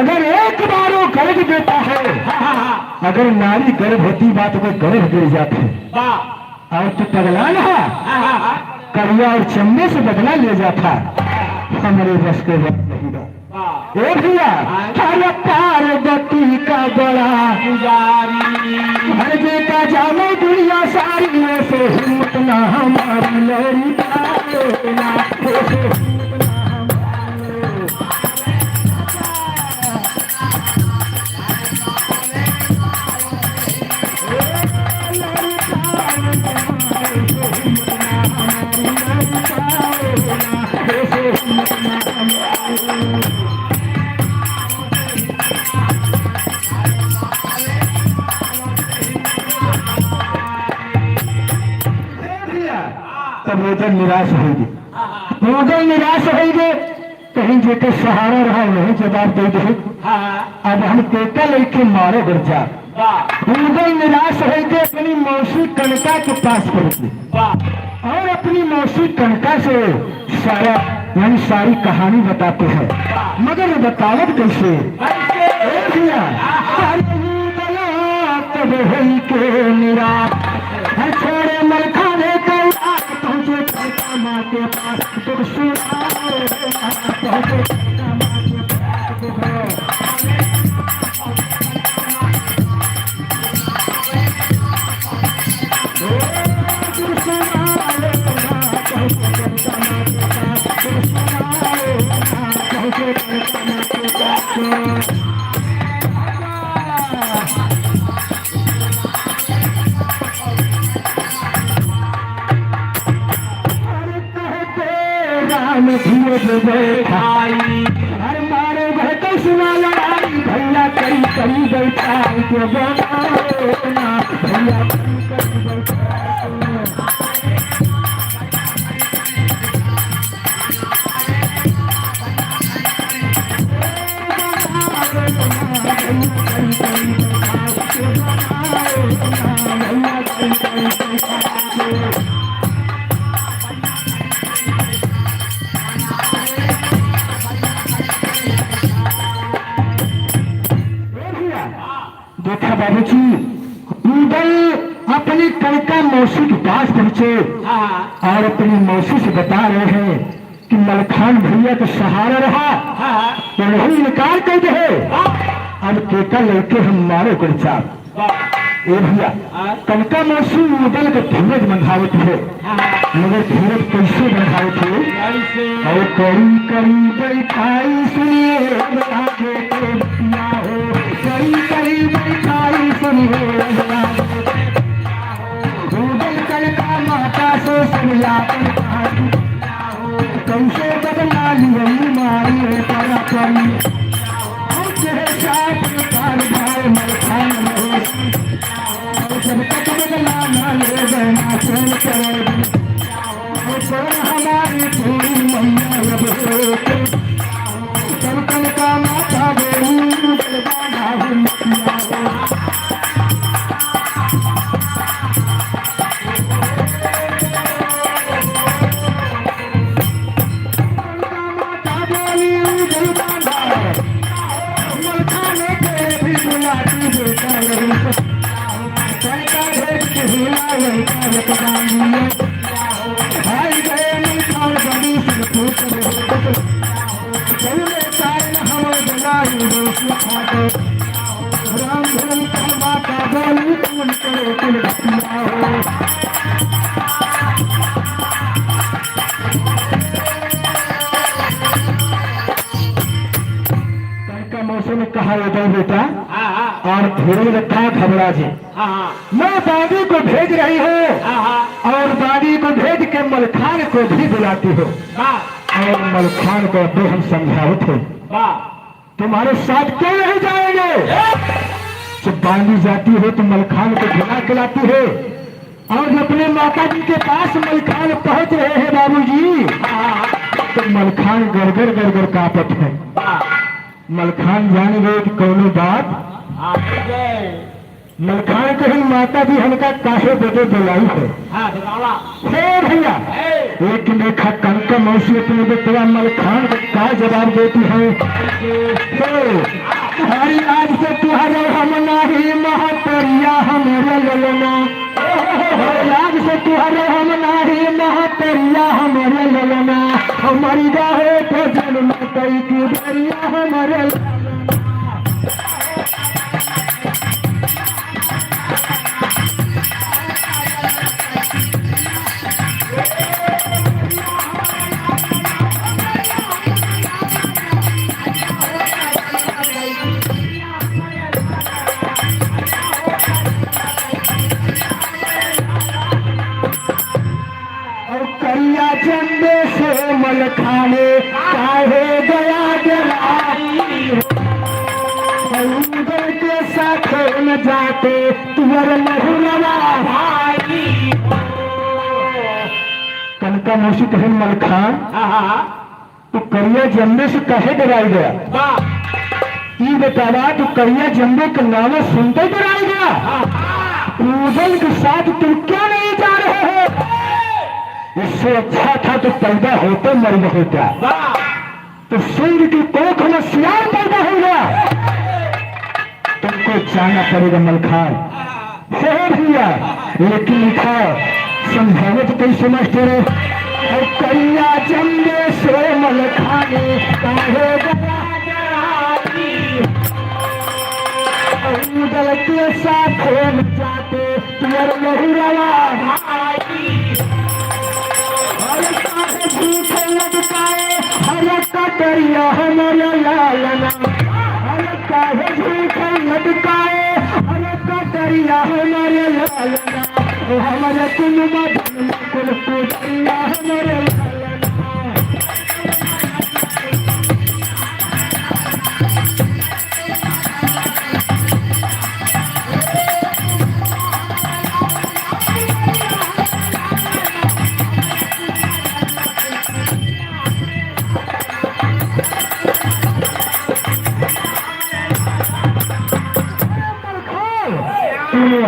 Speaker 3: अगर एक बार वो गर्भ देता है अगर नारी गर्भ होती बात कोई गर्भ गिर जाते और तो पगला ना करिया और चंबे से बदला ले जाता हमारे बस के बात नहीं ए भैया हर पार्वती का बड़ा पुजारी हर बेटा जानो दुनिया सारी से हिम्मत ना हमारी लड़ी तब वो जब निराश होगी वो जब निराश होगी कहीं जेके सहारा रहा नहीं जवाब दे दे अब हम पेटा लेके मारे गिर जा उदय निराश होगी अपनी मौसी कनका के पास पहुंची और अपनी मौसी कनका से सारा यानी सारी कहानी बताते हैं मगर बतावत कैसे तब हुई के निराश छोड़े मल खाने का पहुंचे माँ के पास तो हर मारे भटक सुना लड़ाई भैया करी करी बैठा के भैया करी बैठा देखा बाबूजी उदय अपनी कनका मौसी के पास पहुंचे और अपनी मौसी से बता रहे हैं कि मलखान भैया का सहारा रहा तो नहीं इनकार कर दे अब केका लेके हम मारे गुरचा ए भैया कनका मौसी उदय का धीरज बंधावत है मगर धीरज कैसे बंधावत है और करी करी बैठाई सुनिए करी करी बैठाई सुनिए कनका माता से सुनिया कैसे बदला लिया मारी पड़ा करी जब तक बदला ना ले देना चल हमारी पूरी मैया जब कनका माता हिला था उदल बेटा
Speaker 2: हाँ हाँ
Speaker 3: और धीरे रखा खबरा जी।
Speaker 2: हाँ हाँ
Speaker 3: मैं दादी को भेज रही हूँ
Speaker 2: हाँ
Speaker 3: और दादी को भेज के मलखान को भी बुलाती हो
Speaker 2: वाह
Speaker 3: और मलखान को तो हम समझाओ थे
Speaker 2: वाह
Speaker 3: तुम्हारे साथ क्यों नहीं जाएंगे। जब बांधी जाती हो तो मलखान को खिला खिलाती है और जब अपने माता जी के पास मलखान पहुंच रहे हैं बाबूजी तो मलखान गड़गड़ गड़गड़ कांपत है। मलखान जान गए कि कौनो बात
Speaker 2: हाँ
Speaker 3: मलखान कहीं माता जी हमका काहे बदे बुलाई है।
Speaker 2: हाँ बतावा
Speaker 3: हे भैया लेकिन देखा कनका मौसी अपने बेटवा मलखान को क्या जवाब देती है। हरी आज से तुहरे हम नाही महापरिया हमारे ललना आज से तुहरे हम नाही महापरिया हमारे ललना हमारी गाहे तो जन्म कई की दरिया हमारे करिया चंदे से मलखाने काहे गया गलाई के साथ न जाते तुअर लहुलवा भाई। कनका मौसी कहे मलखान तो करिया जम्बे से कहे डराई गया। ये बतावा तो करिया जम्बे का नाम सुनते डराई गया। उदल के साथ तुम क्यों नहीं जा रहे हो। इससे अच्छा था तो पैदा होते मर गए क्या तो सूर्य की कोख में सियार पैदा हो गया। तुमको जाना पड़ेगा मलखान हे भैया लेकिन लिखा समझाने तो कैसे मास्टर और करिया जंगे से मलखाने उदल के साथ जाते तुअर लहुलवा भाई। करिया हमारे लालना काहे झूठ लटकाए करिया हमारे लालना हमारे कुल मदन कुल करिया हमारे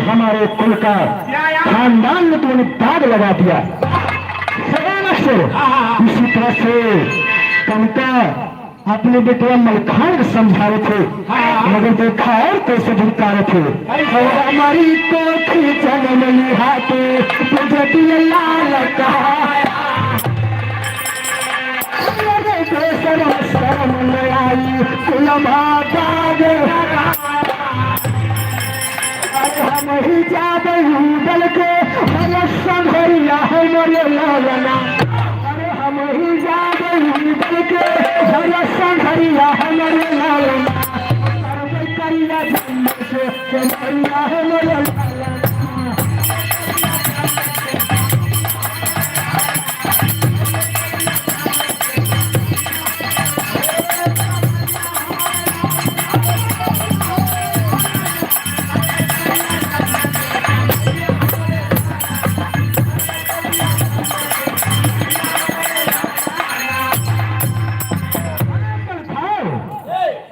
Speaker 3: हमारे कुल का खानदान में तुमने दाग लगा दिया। इसी तरह से कनका अपने बेटे मलखान को समझाए थे मगर देखा और कैसे झुकाए थे और हमारी कोठी जन्म लिहाते तुझे लाल आई कुलमा हम ही जाते उदल के संघरिया हमारे लालना अरे हम ही जाते उदल के संघरिया हमारे लालना करिया से संघरिया हमारे लालना।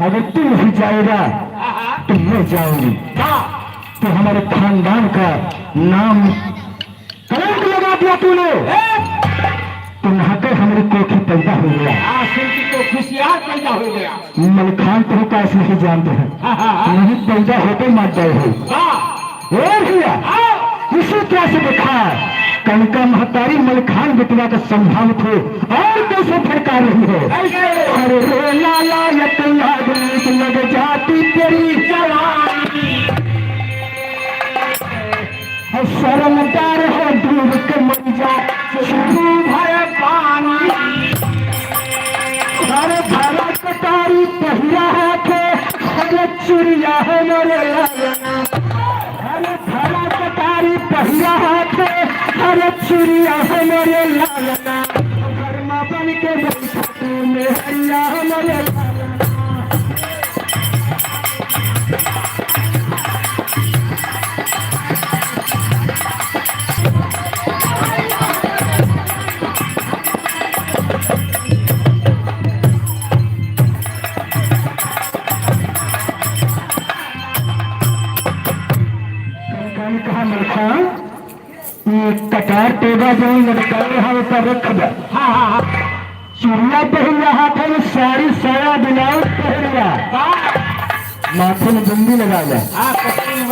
Speaker 3: अगर तू नहीं जाएगा तो मैं जाऊंगी तो हमारे खानदान का नाम कलंक लगा दिया तूने तो नहाकर हमारी कोठी पैदा हो गया
Speaker 2: पैदा हो गया।
Speaker 3: मलखान तुम कैसे नहीं जानते हैं नहीं पैदा होते मर गए हो और भैया इसी तरह से देखा कनका महतारी मलखान बेटवा का संभाव थे और कैसे फटकार रही है। अरे रे लाला लग जाती तेरी जवानी शर्मदार हो डूब के मर जा शुरू भय पानी अरे भरा कटारी पहिया है थे चुरिया हमारे लालना अरे थारा कटारी पहिरा हाथे अरे चुरिया हमारे लालना घरमा बन के बैठा तू मेहरिया हमारे लालना कहा मरखा ये कटार टेबा जो लटकाए हैं ऊपर रख दे चूड़िया पहन रहा था वो साड़ी साया ब्लाउज पहन रहा माथे में बिंदी लगा ले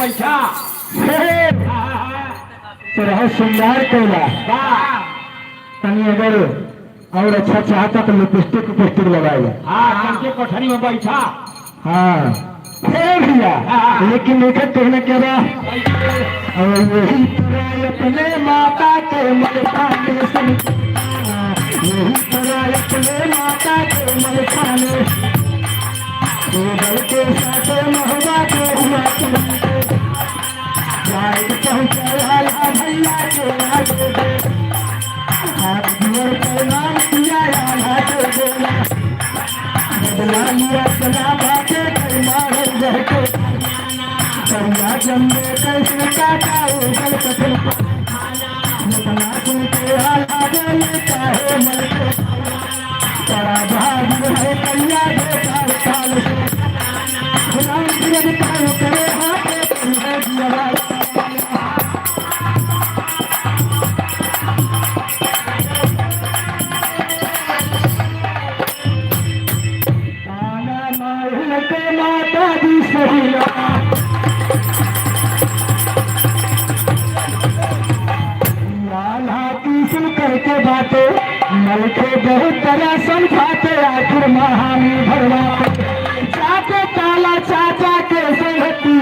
Speaker 4: बैठा
Speaker 3: तो रहो श्रृंगार कैला तनी अगर और अच्छा चाहता तो लिपस्टिक उपिस्टिक लगाए
Speaker 4: हाँ कोठरी में बैठा
Speaker 3: हाँ भैया लेकिन देखो कहना क्या रहा और यही तरह अपने माता के मलखाने यही तरह अपने माता के मलखाने के साथ महवा के हुआ पहुंचा भैया के आगे हाथ पर नाम दिया के बोला बदला लिया सदा बातें मारे रहते कन्या जन्मे कैसे काटा उगल कथन अपना सुनते आगे लेता है मन को बड़ा बहादुर है कन्या बेटा काल से गुलाम गिरन काल करे हाथे पर दिया माता दी सहिला सुन करके बातें मल के बहुत तरह समझाते आखिर महानी भरवाते चाचा काला चाचा के सहती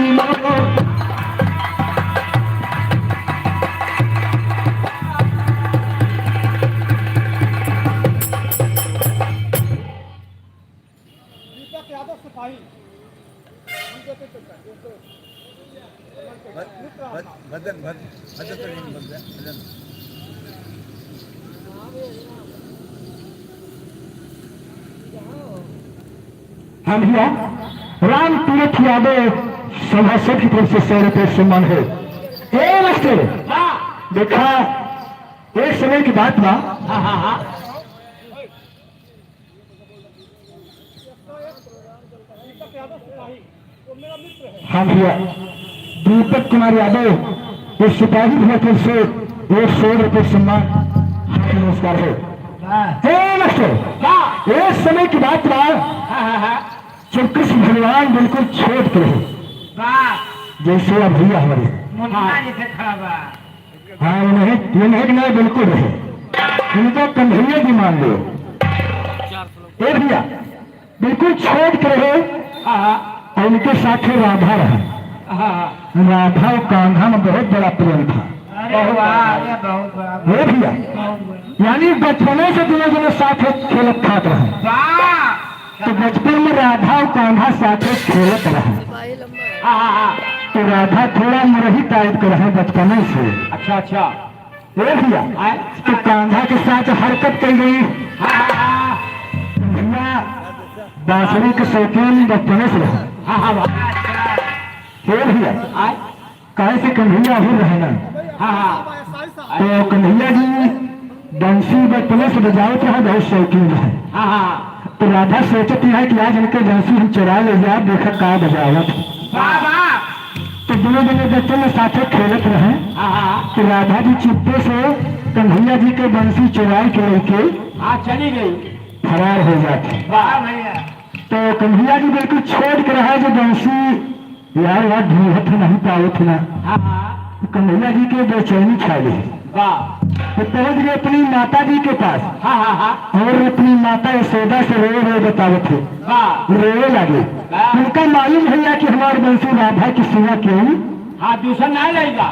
Speaker 3: हम भैया राम तीर्थ यादव सभासद की तरफ से 100 रुपये सम्मान है देखा एक समय की बात बा हम भैया दीपक कुमार यादव ये सिपाही भैया की तरफ से 100 रुपये सम्मान नमस्कार है एक समय की बात बा जब कृष्ण भगवान बिल्कुल छोट के रहे जैसे अब भैया हमारे हाँ ये नहीं कि नहीं बिल्कुल रहे इनको कन्हैया जी मान लो भैया बिल्कुल छोट के रहे और उनके साथ राधा रहे राधा और कान्हा में बहुत बड़ा प्रेम था भैया यानी बचपने से दोनों दोनों साथ खेलत खात रहे तो बचपन में राधा और कान्हा साथ खेलत रहे तो राधा थोड़ा मुरही टाइप का रहे बचपने से
Speaker 4: अच्छा
Speaker 3: भैया तो कान्हा के साथ हरकत कर गई भैया बांसुरी के शौकीन बचपने से रहे भैया कहे से कन्हैया ही रहे ना तो कन्हैया जी बंसी बचपने से बजावत रहे बहुत शौकीन रहे तो राधा सोचती है कि आज इनके बंसी हम चुरा ले जाए देखा का बजावत तो दोनों बच्चों में साथे खेलत रहे तो राधा जी चुप्पे से कन्हैया जी के बंसी चुरा के लेके
Speaker 4: चली गई
Speaker 3: फरार हो जाते तो कन्हैया जी बिल्कुल छोड़ के रहा जो बंसी यार वह ढूंढत नहीं पाए थे ना कन्हैया जी के बेचैनी छा गई तो पहुंच गए अपनी माता जी के पास और अपनी माता यशोदा से रो बतावे थे रोने लगे उनका मालूम भैया कि हमारे बंसी राधा की सेवा क्यों
Speaker 4: दूसरा नहीं रहेगा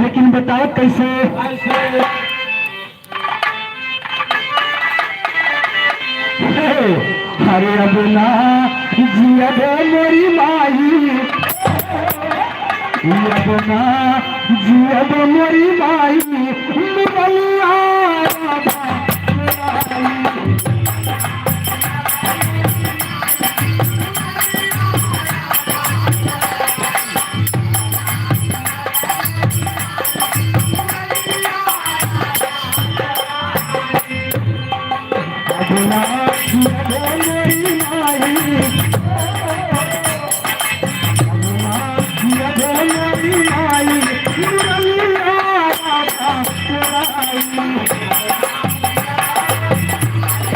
Speaker 3: लेकिन बताओ कैसे अरे अब ना जियबो मोरी माई यमुना जियबो मोरी माई मुरलिया राधा